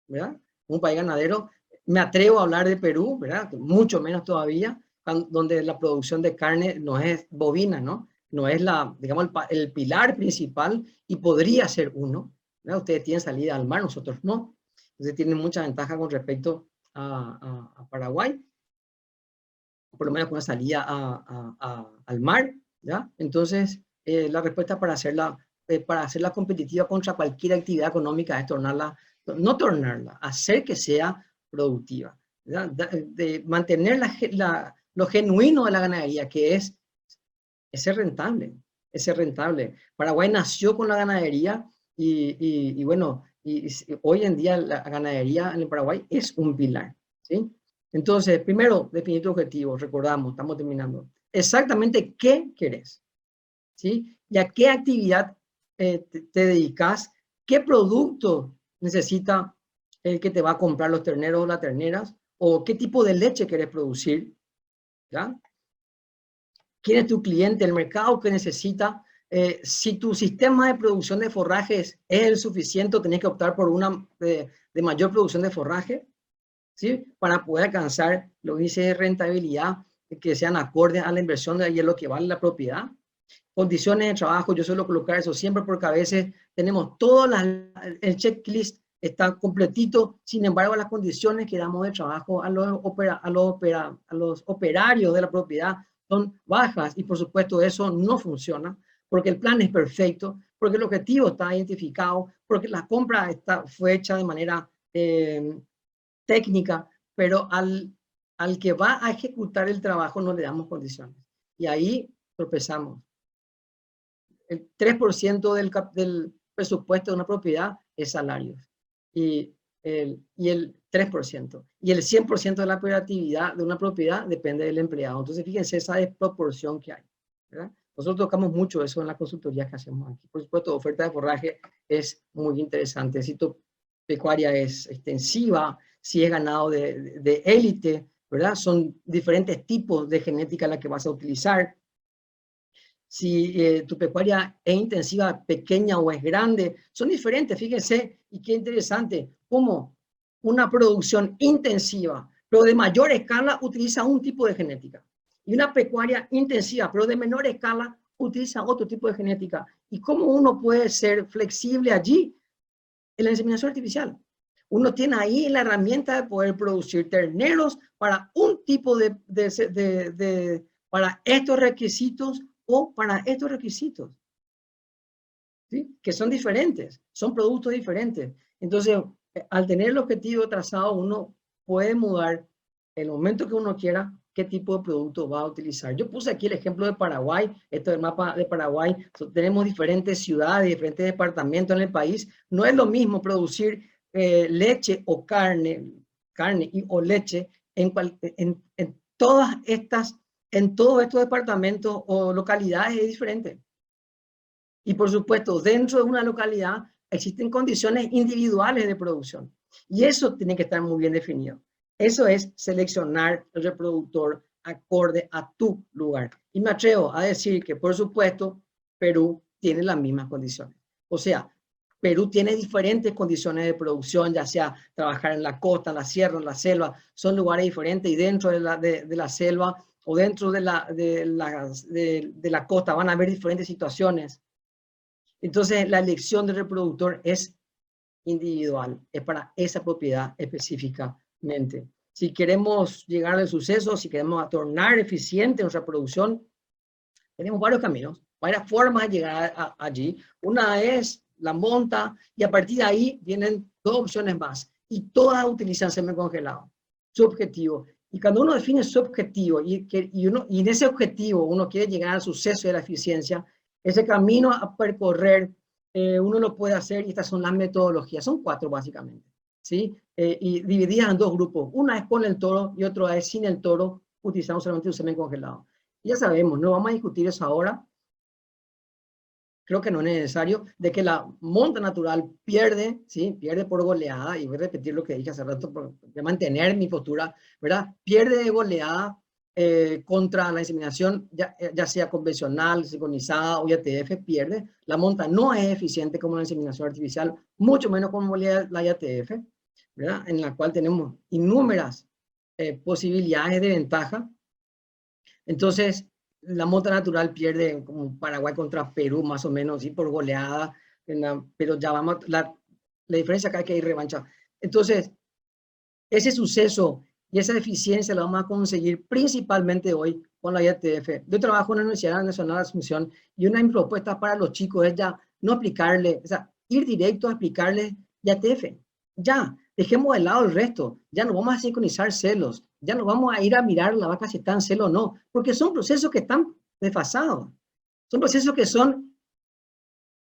[SPEAKER 1] ¿verdad? Un país ganadero. Me atrevo a hablar de Perú, ¿verdad? Mucho menos todavía, donde la producción de carne no es bovina, ¿no? No es digamos, el pilar principal y podría ser uno, ¿verdad? Ustedes tienen salida al mar, nosotros no. Entonces tienen mucha ventaja con respecto a Paraguay, por lo menos con la salida al mar, ¿ya? Entonces, la respuesta para hacerla competitiva contra cualquier actividad económica es no tornarla, hacer que sea productiva, ¿ya? De mantener lo genuino de la ganadería, que es ser rentable, es ser rentable. Paraguay nació con la ganadería y bueno, hoy en día la ganadería en el Paraguay es un pilar, ¿sí? Entonces, primero, definir tu objetivo, recordamos, estamos terminando. Exactamente qué querés, ¿sí? Y a qué actividad te dedicas, qué producto necesita el que te va a comprar los terneros o las terneras, o qué tipo de leche querés producir, ¿ya? ¿Quién es tu cliente? El mercado que necesita. Si tu sistema de producción de forrajes es el suficiente, tenés que optar por una de mayor producción de forraje, ¿sí? Para poder alcanzar los índices de rentabilidad que sean acordes a la inversión y a lo que vale la propiedad. Condiciones de trabajo, yo suelo colocar eso siempre porque a veces tenemos el checklist está completito, sin embargo las condiciones que damos de trabajo a los operarios de la propiedad son bajas y por supuesto eso no funciona porque el plan es perfecto, porque el objetivo está identificado, porque la compra fue hecha de manera técnica, pero al que va a ejecutar el trabajo no le damos condiciones. Y ahí tropezamos. El 3% del presupuesto de una propiedad es salarios. Y el 3%. Y el 100% de la operatividad de una propiedad depende del empleado. Entonces, fíjense esa desproporción que hay, ¿verdad? Nosotros tocamos mucho eso en la consultoría que hacemos aquí. Por supuesto, oferta de forraje es muy interesante. Si tu pecuaria es extensiva, si es ganado de élite, ¿verdad? Son diferentes tipos de genética la que vas a utilizar. Si tu pecuaria es intensiva, pequeña o es grande, son diferentes. Fíjense, y qué interesante, cómo una producción intensiva, pero de mayor escala, utiliza un tipo de genética. Y una pecuaria intensiva, pero de menor escala, utiliza otro tipo de genética. Y cómo uno puede ser flexible allí en la inseminación artificial. Uno tiene ahí la herramienta de poder producir terneros para un tipo para estos requisitos o para estos requisitos, ¿sí? Que son diferentes, son productos diferentes. Entonces, al tener el objetivo trazado, uno puede mudar en el momento que uno quiera qué tipo de producto va a utilizar. Yo puse aquí el ejemplo de Paraguay, esto es el mapa de Paraguay. Tenemos diferentes ciudades, diferentes departamentos en el país. No es lo mismo producir leche o carne o leche en todas estas, en todos estos departamentos o localidades es diferente. Y por supuesto, dentro de una localidad existen condiciones individuales de producción. Y eso tiene que estar muy bien definido. Eso es seleccionar el reproductor acorde a tu lugar. Y me atrevo a decir que, por supuesto, Perú tiene las mismas condiciones. O sea, Perú tiene diferentes condiciones de producción, ya sea trabajar en la costa, en la sierra, en la selva, son lugares diferentes y dentro de la selva o dentro de la costa van a haber diferentes situaciones. Entonces, la elección del reproductor es individual, es para esa propiedad específicamente. Si queremos llegar al suceso, si queremos tornar eficiente nuestra producción, tenemos varios caminos, varias formas de llegar allí. Una es la monta y a partir de ahí vienen dos opciones más y todas utilizan semicongelado. Su objetivo Y cuando uno define su objetivo y en ese objetivo uno quiere llegar al suceso de la eficiencia, ese camino a percorrer, uno lo puede hacer y estas son las metodologías. Son 4 básicamente, ¿sí? Y divididas en 2 grupos. Una es con el toro y otra es sin el toro, utilizando solamente un semen congelado. Ya sabemos, no vamos a discutir eso ahora. Creo que no es necesario, de que la monta natural pierde, ¿sí? Pierde por goleada, y voy a repetir lo que dije hace rato, de mantener mi postura, ¿verdad? Pierde de goleada contra la inseminación, ya sea convencional, sincronizada o IATF, pierde. La monta no es eficiente como la inseminación artificial, mucho menos como la IATF, ¿verdad? En la cual tenemos innumerables posibilidades de ventaja. Entonces, la monta natural pierde como Paraguay contra Perú, más o menos, ¿sí? Por goleada, pero ya vamos, la diferencia acá es que hay revancha. Entonces, ese suceso y esa eficiencia la vamos a conseguir principalmente hoy con la IATF. Yo trabajo en la Universidad Nacional de Asunción y una de mis propuestas para los chicos es ya no aplicarle, o sea, ir directo a aplicarles IATF. Ya, dejemos de lado el resto, ya no vamos a sincronizar celos, ya no vamos a ir a mirar la vaca si está en celo o no, porque son procesos que están desfasados, son procesos que son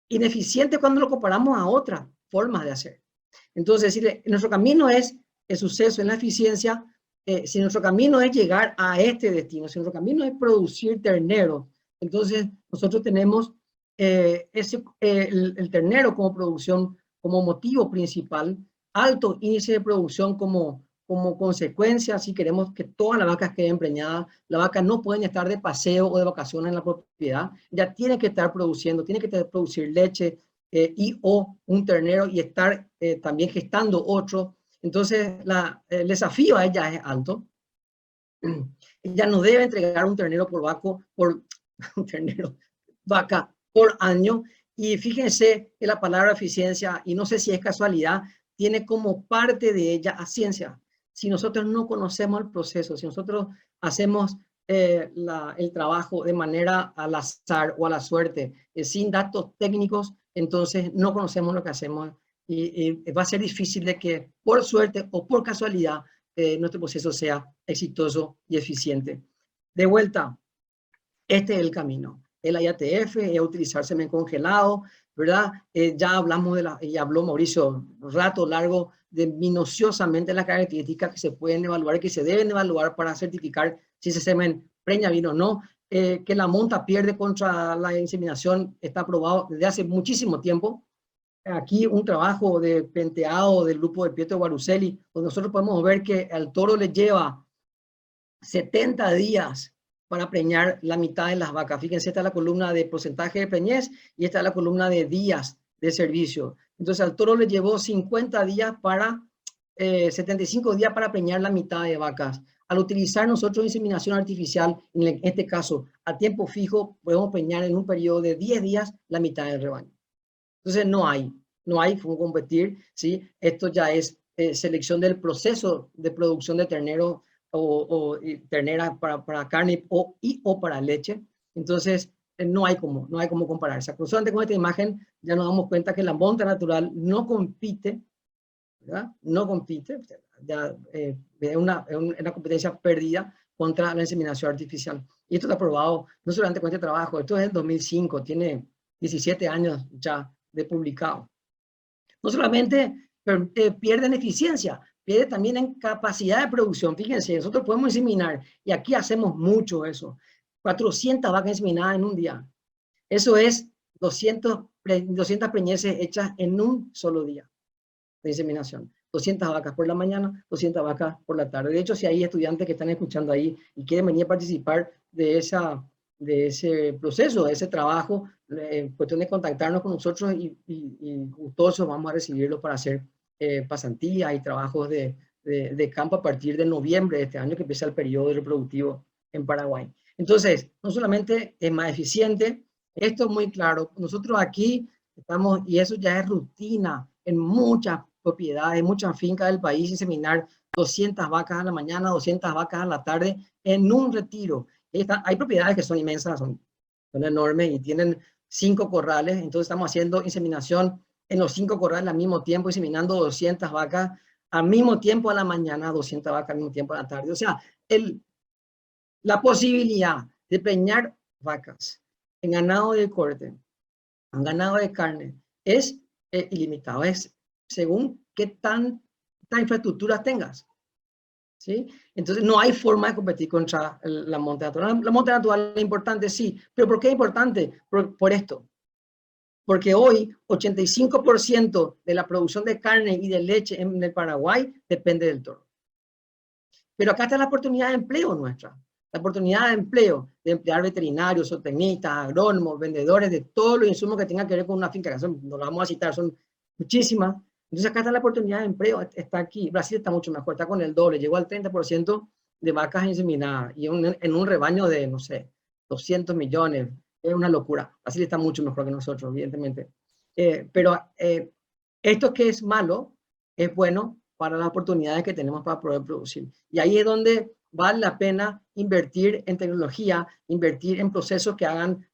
[SPEAKER 1] ineficientes cuando lo comparamos a otras formas de hacer. Entonces, nuestro camino es el suceso en la eficiencia, si nuestro camino es llegar a este destino, si nuestro camino es producir ternero, entonces nosotros tenemos el ternero como producción, como motivo principal, alto índice de producción como consecuencia, si queremos que todas las vacas queden preñadas, las vacas no pueden estar de paseo o de vacaciones en la propiedad, ya tienen que estar produciendo, tienen que producir leche y o un ternero y estar también gestando otro. Entonces, el desafío a ella es alto. Ella no debe entregar un ternero un ternero, vaca por año. Y fíjense que la palabra eficiencia, y no sé si es casualidad, tiene como parte de ella a ciencia. Si nosotros no conocemos el proceso, si nosotros hacemos el trabajo de manera al azar o a la suerte, sin datos técnicos, entonces no conocemos lo que hacemos y va a ser difícil de que por suerte o por casualidad nuestro proceso sea exitoso y eficiente. De vuelta, este es el camino. El IATF es utilizar semen congelado, ¿verdad? Ya hablamos y habló Mauricio rato largo de minuciosamente las características que se pueden evaluar y que se deben evaluar para certificar si ese semen preña bien o no. Que la monta pierde contra la inseminación está probado desde hace muchísimo tiempo. Aquí un trabajo de penteado del grupo de Pietro Guaruselli, donde nosotros podemos ver que al toro le lleva 70 días para preñar la mitad de las vacas. Fíjense, esta es la columna de porcentaje de preñez y esta es la columna de días de servicio. Entonces al toro le llevó 50 días 75 días para preñar la mitad de vacas. Al utilizar nosotros inseminación artificial, en este caso a tiempo fijo, podemos preñar en un periodo de 10 días la mitad del rebaño. Entonces no hay cómo competir, ¿sí? Esto ya es selección del proceso de producción de ternero o ternera para carne o para leche. Entonces no hay cómo compararse. Solamente con esta imagen ya nos damos cuenta que la monta natural no compite, ¿verdad? No compite, ya es una competencia perdida contra la inseminación artificial. Y esto está probado no solamente con este trabajo, esto es del 2005, tiene 17 años ya de publicado. No solamente pierden eficiencia, pierde también en capacidad de producción. Fíjense, nosotros podemos inseminar, y aquí hacemos mucho eso, 400 vacas inseminadas en un día. Eso es 200 preñeces hechas en un solo día de inseminación. 200 vacas por la mañana, 200 vacas por la tarde. De hecho, si hay estudiantes que están escuchando ahí y quieren venir a participar de ese proceso, de ese trabajo, cuestión de contactarnos con nosotros y gustosos vamos a recibirlos para hacer pasantías y trabajos de campo a partir de noviembre de este año, que empieza el periodo reproductivo en Paraguay. Entonces, no solamente es más eficiente, esto es muy claro. Nosotros aquí estamos, y eso ya es rutina en muchas propiedades, en muchas fincas del país, inseminar 200 vacas a la mañana, 200 vacas a la tarde en un retiro. Hay propiedades que son inmensas, son enormes y tienen 5 corrales, entonces estamos haciendo inseminación en los 5 corrales al mismo tiempo, inseminando 200 vacas al mismo tiempo a la mañana, 200 vacas al mismo tiempo a la tarde. O sea, la posibilidad de preñar vacas en ganado de corte, en ganado de carne, es ilimitado. Es según qué tanta infraestructura tengas. ¿Sí? Entonces, no hay forma de competir contra la monta natural. La monta natural es importante, sí. ¿Pero por qué es importante? Por esto. Porque hoy 85% de la producción de carne y de leche en el Paraguay depende del toro. Pero acá está la oportunidad de empleo nuestra. La oportunidad de empleo, de emplear veterinarios, zootecnistas, agrónomos, vendedores de todos los insumos que tengan que ver con una finca. No lo vamos a citar, son muchísimas. Entonces acá está la oportunidad de empleo, está aquí. Brasil está mucho mejor, está con el doble, llegó al 30% de vacas inseminadas y en un rebaño de, no sé, 200 millones. Es una locura. Brasil está mucho mejor que nosotros, evidentemente. Pero esto que es malo, es bueno para las oportunidades que tenemos para poder producir. Y ahí es donde vale la pena invertir en tecnología, invertir en procesos que hagan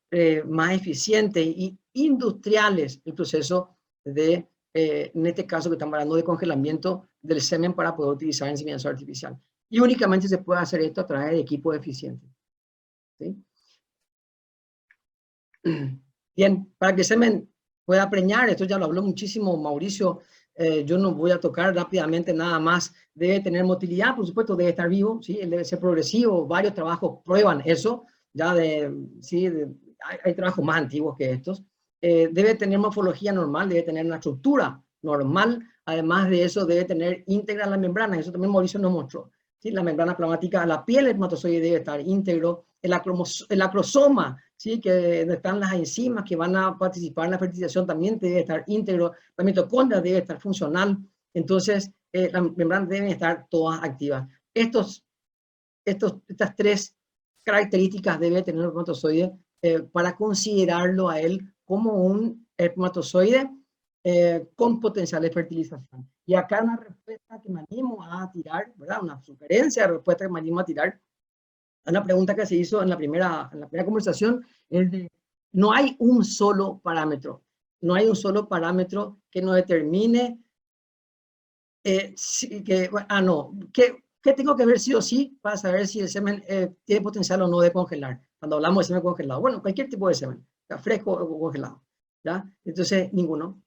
[SPEAKER 1] más eficientes y industriales el proceso de, en este caso que estamos hablando de congelamiento del semen para poder utilizar inseminación artificial. Y únicamente se puede hacer esto a través de equipos eficientes. ¿Sí? Bien, para que el semen pueda preñar, esto ya lo habló muchísimo Mauricio, yo no voy a tocar rápidamente nada más. Debe tener motilidad, por supuesto, debe estar vivo, ¿sí? Él debe ser progresivo, varios trabajos prueban eso, ya ¿sí? Hay trabajos más antiguos que estos. Debe tener morfología normal, debe tener una estructura normal, además de eso debe tener íntegra la membrana, eso también Mauricio nos mostró. ¿Sí? La membrana plasmática, la piel del espermatozoide debe estar íntegro, el acrosoma, ¿sí? Que están las enzimas que van a participar en la fertilización también debe estar íntegro, la mitocondria debe estar funcional, entonces las membranas deben estar todas activas. Estas tres características debe tener el espermatozoide para considerarlo a él como un espermatozoide con potencial de fertilización. Y acá una respuesta que me animo a tirar, ¿verdad? Una sugerencia de respuesta que me animo a tirar. Una pregunta que se hizo en la primera conversación es de, no hay un solo parámetro. No hay un solo parámetro que nos determine ¿qué tengo que ver sí o sí para saber si el semen tiene potencial o no de congelar? Cuando hablamos de semen congelado. Bueno, cualquier tipo de semen, fresco o congelado. ¿Ya? Entonces, ninguno.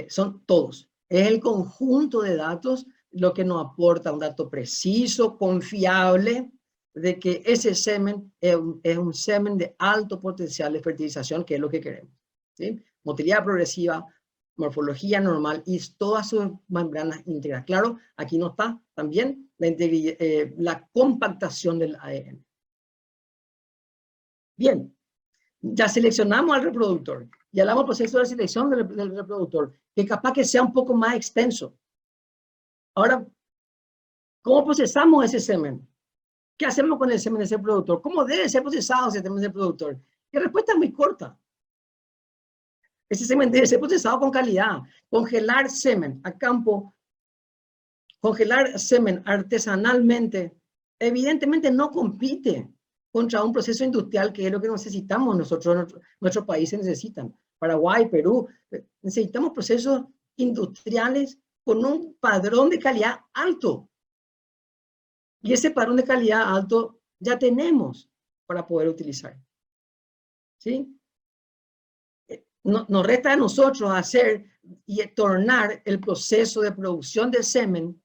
[SPEAKER 1] Son todos. Es el conjunto de datos lo que nos aporta un dato preciso, confiable, de que ese semen es un semen de alto potencial de fertilización, que es lo que queremos. ¿Sí? Motilidad progresiva, morfología normal y todas sus membranas íntegras. Claro, aquí no está también la compactación del ADN. Bien, ya seleccionamos al reproductor. Ya hablamos del proceso de selección del reproductor, que capaz que sea un poco más extenso. Ahora, ¿cómo procesamos ese semen? ¿Qué hacemos con el semen de ese productor? ¿Cómo debe ser procesado ese semen del productor? La respuesta es muy corta. Ese semen debe ser procesado con calidad. Congelar semen a campo, congelar semen artesanalmente, evidentemente no compite contra un proceso industrial que es lo que necesitamos nosotros, nuestros países necesitan. Paraguay, Perú, necesitamos procesos industriales con un padrón de calidad alto. Y ese padrón de calidad alto ya tenemos para poder utilizar. ¿Sí? Nos resta a nosotros hacer y tornar el proceso de producción de semen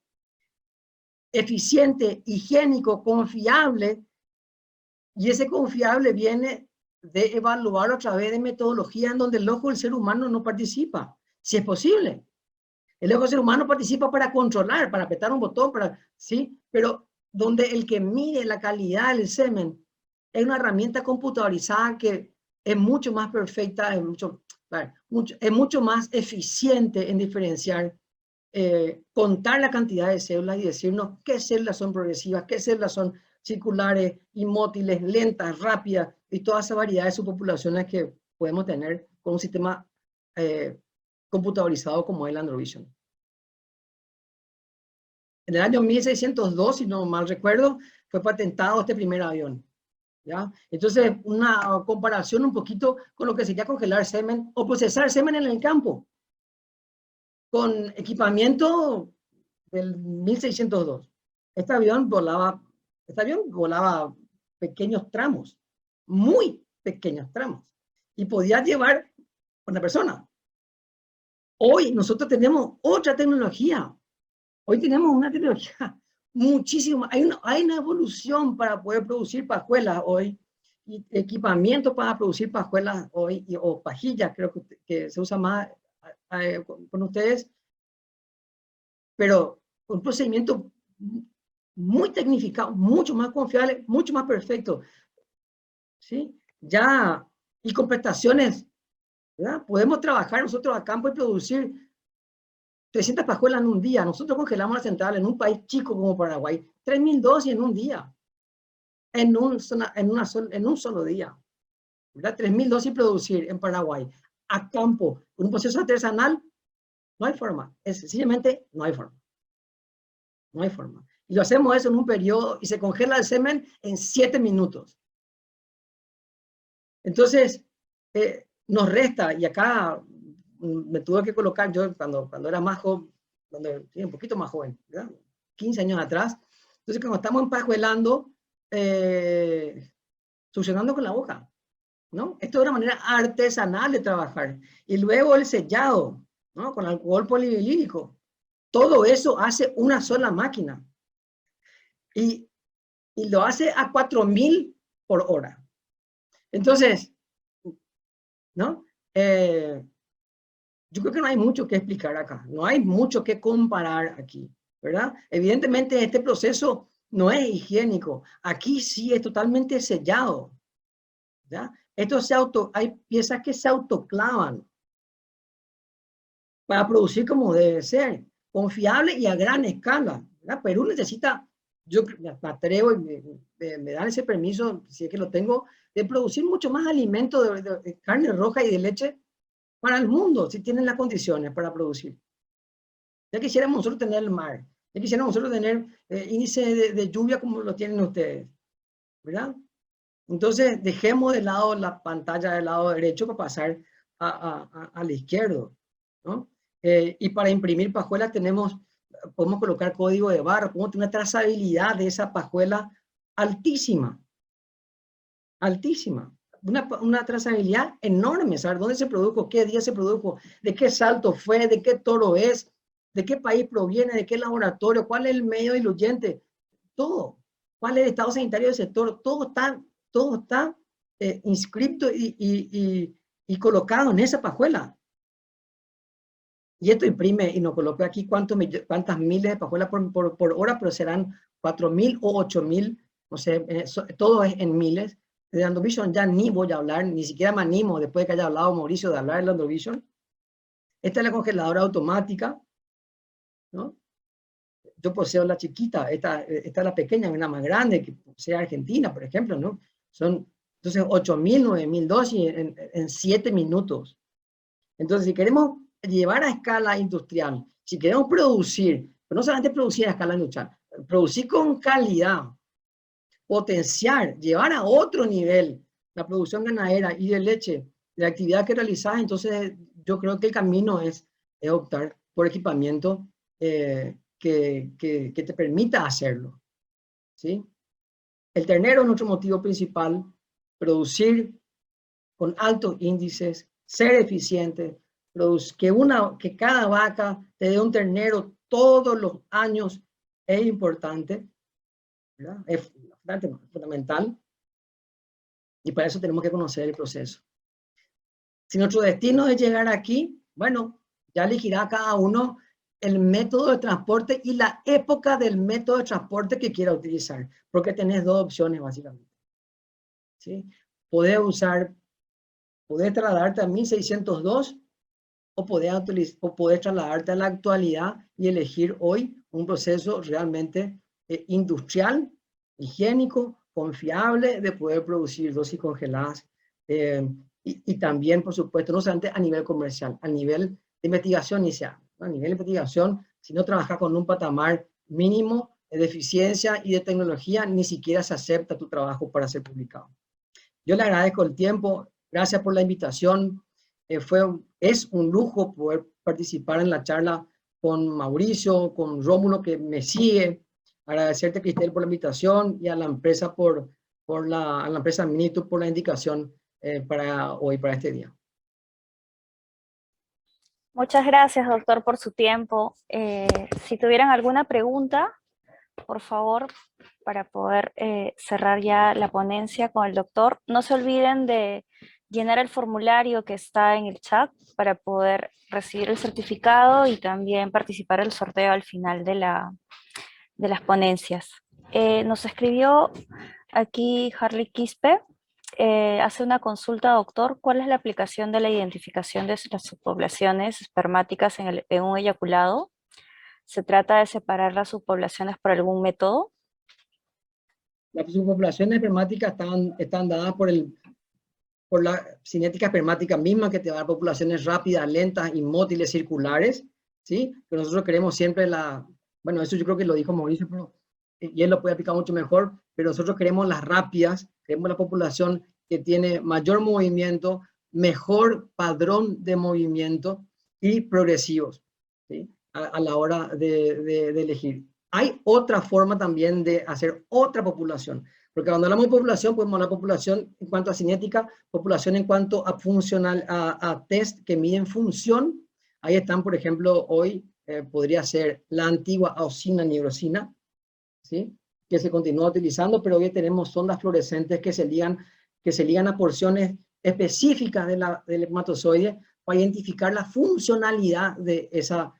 [SPEAKER 1] eficiente, higiénico, confiable, y ese confiable viene de evaluar a través de metodología en donde el ojo del ser humano no participa, si es posible. El ojo del ser humano participa para controlar, para apretar un botón, ¿sí? Pero donde el que mide la calidad del semen es una herramienta computadorizada que es mucho más perfecta, es mucho más eficiente en diferenciar, contar la cantidad de células y decirnos qué células son progresivas, qué células son circulares, inmóviles, lentas, rápidas, y toda esa variedad de subpopulaciones que podemos tener con un sistema computadorizado como el Androvision. En el año 1602, si no mal recuerdo, fue patentado este primer avión. ¿Ya? Entonces, una comparación un poquito con lo que sería congelar semen o procesar semen en el campo, con equipamiento del 1602. Este avión volaba pequeños tramos, muy pequeños tramos, y podía llevar una persona. Hoy nosotros tenemos otra tecnología. Hoy tenemos una tecnología muchísimo. Hay una evolución para poder producir pajuelas hoy, y equipamiento para producir pajuelas hoy, o pajillas, creo que se usa más con ustedes, pero un procedimiento muy tecnificado, mucho más confiable, mucho más perfecto, ¿sí? Ya, y con prestaciones, ¿verdad? Podemos trabajar nosotros a campo y producir 300 pajuelas en un día. Nosotros congelamos la central en un país chico como Paraguay, 3.000 dosis en un día, en un solo día, ¿verdad? 3.000 dosis producir en Paraguay, a campo, con un proceso artesanal, no hay forma, sencillamente no hay forma. No hay forma. Y lo hacemos eso en un periodo y se congela el semen en 7 minutos. Entonces, nos resta, y acá me tuve que colocar yo cuando era más joven, un poquito más joven, ¿verdad? 15 años atrás. Entonces, cuando estamos empajuelando, succionando con la hoja, ¿no? Esto es una manera artesanal de trabajar. Y luego el sellado, ¿no? Con alcohol polivilínico. Todo eso hace una sola máquina. Y lo hace a 4.000 por hora. Entonces, ¿no? Yo creo que no hay mucho que explicar acá, no hay mucho que comparar aquí, ¿verdad? Evidentemente este proceso no es higiénico, aquí sí es totalmente sellado, ¿ya? Hay piezas que se autoclavan para producir como debe ser, confiable y a gran escala, ¿verdad? Perú necesita, yo me atrevo y me dan ese permiso, si es que lo tengo, de producir mucho más alimento de carne roja y de leche para el mundo, si tienen las condiciones para producir. Ya quisiéramos nosotros tener el mar, ya quisiéramos nosotros tener índice de lluvia como lo tienen ustedes, ¿verdad? Entonces, dejemos de lado la pantalla del lado derecho para pasar al izquierdo, ¿no? Y para imprimir pajuelas podemos colocar código de barra, podemos tener una trazabilidad de esa pajuela altísima, altísima. Una trazabilidad enorme, saber dónde se produjo, qué día se produjo, de qué salto fue, de qué toro es, de qué país proviene, de qué laboratorio, cuál es el medio diluyente, todo, cuál es el estado sanitario de ese toro, todo está inscrito y colocado en esa pajuela. Y esto imprime y nos coloca aquí cuántas miles de pajuelas por hora, pero serán 4.000 o 8.000, no sé, todo es en miles. De Landovision ya ni voy a hablar, ni siquiera me animo, después de que haya hablado Mauricio de hablar de Landovision. Esta es la congeladora automática, ¿no? Yo poseo la chiquita, esta es la pequeña, una más grande, que posee Argentina, por ejemplo, ¿no? Entonces 8.000, 9.000 dosis en 7 minutos. Entonces, si queremos llevar a escala industrial, si queremos producir, pero no solamente producir a escala industrial, producir con calidad, potenciar, llevar a otro nivel la producción ganadera y de leche, de la actividad que realizas, entonces yo creo que el camino es optar por equipamiento que te permita hacerlo, ¿sí? El ternero es nuestro motivo principal, producir con altos índices, ser eficiente, que cada vaca te dé un ternero todos los años es importante, ¿verdad? Es fundamental, y para eso tenemos que conocer el proceso. Si nuestro destino es llegar aquí, bueno, ya elegirá cada uno el método de transporte y la época del método de transporte que quiera utilizar, porque tenés dos opciones básicamente, ¿sí? Podés trasladarte a 1602 o poder trasladarte a la actualidad y elegir hoy un proceso realmente industrial, higiénico, confiable, de poder producir dosis congeladas y también, por supuesto, no solamente a nivel comercial, a nivel de investigación inicial, ¿no? A nivel de investigación, si no trabajas con un patamar mínimo de eficiencia y de tecnología, ni siquiera se acepta tu trabajo para ser publicado. Yo le agradezco el tiempo, gracias por la invitación. Es un lujo poder participar en la charla con Mauricio, con Rómulo que me sigue. Agradecerte, Cristel, por la invitación y a la empresa a la empresa Minitud por la indicación para hoy, para este día.
[SPEAKER 2] Muchas gracias, doctor, por su tiempo. Si tuvieran alguna pregunta, por favor, para poder cerrar ya la ponencia con el doctor, no se olviden de llenar el formulario que está en el chat para poder recibir el certificado y también participar del sorteo al final de las ponencias. Nos escribió aquí Harley Quispe, hace una consulta, doctor. ¿Cuál es la aplicación de la identificación de las subpoblaciones espermáticas en un eyaculado? ¿Se trata de separar las subpoblaciones por algún método?
[SPEAKER 1] Las subpoblaciones espermáticas están dadas por la cinética espermática misma, que te va a dar poblaciones rápidas, lentas, inmóviles, circulares, ¿sí? Pero nosotros queremos siempre bueno, eso yo creo que lo dijo Mauricio, y él lo puede aplicar mucho mejor, pero nosotros queremos las rápidas, queremos la población que tiene mayor movimiento, mejor padrón de movimiento y progresivos, ¿sí? A la hora de elegir. Hay otra forma también de hacer otra población, porque cuando hablamos de población, podemos hablar de población en cuanto a cinética, población en cuanto a funcional, a test que miden función. Ahí están, por ejemplo, hoy podría ser la antigua auxina nigrosina, ¿sí? Que se continúa utilizando, pero hoy tenemos sondas fluorescentes que se ligan a porciones específicas del espermatozoide para identificar la funcionalidad de esa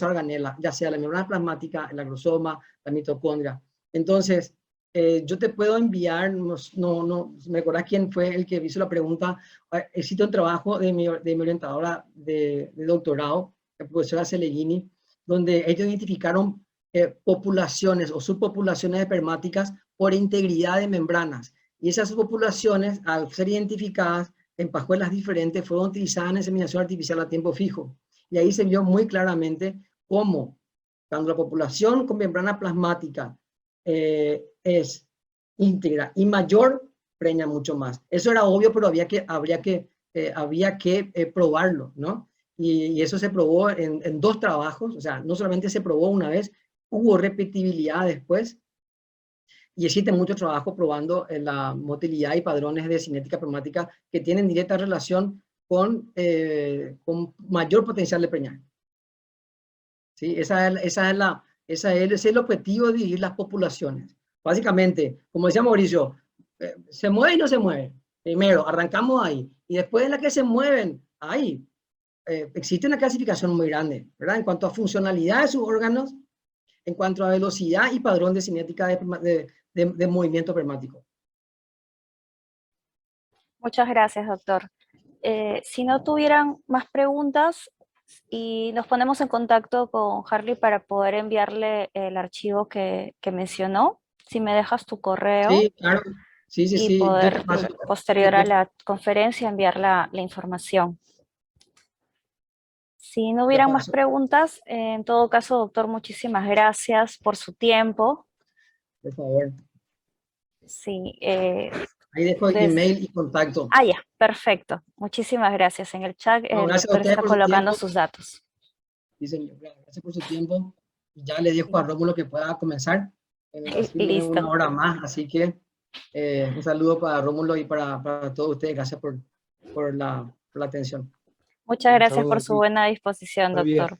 [SPEAKER 1] organela, ya sea la membrana plasmática, el agrosoma, la mitocondria. Entonces, yo te puedo enviar, me acuerdo quién fue el que hizo la pregunta. Existe un trabajo de mi orientadora de doctorado, la profesora Celeghini, donde ellos identificaron poblaciones o subpopulaciones espermáticas por integridad de membranas. Y esas subpopulaciones, al ser identificadas en pajuelas diferentes, fueron utilizadas en inseminación artificial a tiempo fijo. Y ahí se vio muy claramente cómo, cuando la población con membrana plasmática es íntegra y mayor, preña mucho más. Eso era obvio, pero había que probarlo, ¿no? Y eso se probó en 2 trabajos, o sea, no solamente se probó una vez, hubo repetibilidad después, y existe mucho trabajo probando la motilidad y padrones de cinética espermática que tienen directa relación con mayor potencial de preñar. ¿Sí? Ese es el objetivo de dividir las poblaciones. Básicamente, como decía Mauricio, se mueve y no se mueve. Primero, arrancamos ahí. Y después de la que se mueven, ahí existe una clasificación muy grande, ¿verdad? En cuanto a funcionalidad de sus órganos, en cuanto a velocidad y padrón de cinética de movimiento espermático.
[SPEAKER 2] Muchas gracias, doctor. Si no tuvieran más preguntas, y nos ponemos en contacto con Harley para poder enviarle el archivo que mencionó. Si me dejas tu correo.
[SPEAKER 1] Sí, claro. Sí, sí,
[SPEAKER 2] Y
[SPEAKER 1] sí. Yo te
[SPEAKER 2] poder,
[SPEAKER 1] paso.
[SPEAKER 2] posterior a la conferencia, enviar la información. Si no
[SPEAKER 1] Te
[SPEAKER 2] hubieran más
[SPEAKER 1] paso.
[SPEAKER 2] preguntas, en todo caso, doctor, muchísimas gracias por su tiempo.
[SPEAKER 1] Por favor.
[SPEAKER 2] Sí,
[SPEAKER 1] Ahí dejo email y contacto.
[SPEAKER 2] ya, perfecto. Muchísimas gracias. En el chat
[SPEAKER 1] No,
[SPEAKER 2] el
[SPEAKER 1] gracias a
[SPEAKER 2] doctor
[SPEAKER 1] ustedes
[SPEAKER 2] está
[SPEAKER 1] por su
[SPEAKER 2] colocando
[SPEAKER 1] tiempo.
[SPEAKER 2] sus datos.
[SPEAKER 1] Sí, señor. Gracias por su tiempo. Ya le dejo a Rómulo que pueda comenzar. En Brasil viene
[SPEAKER 2] Listo.
[SPEAKER 1] una hora más, así que un saludo para Rómulo y para todos ustedes. Gracias por la atención.
[SPEAKER 2] Muchas gracias por
[SPEAKER 1] Saludos.
[SPEAKER 2] su buena disposición, doctor.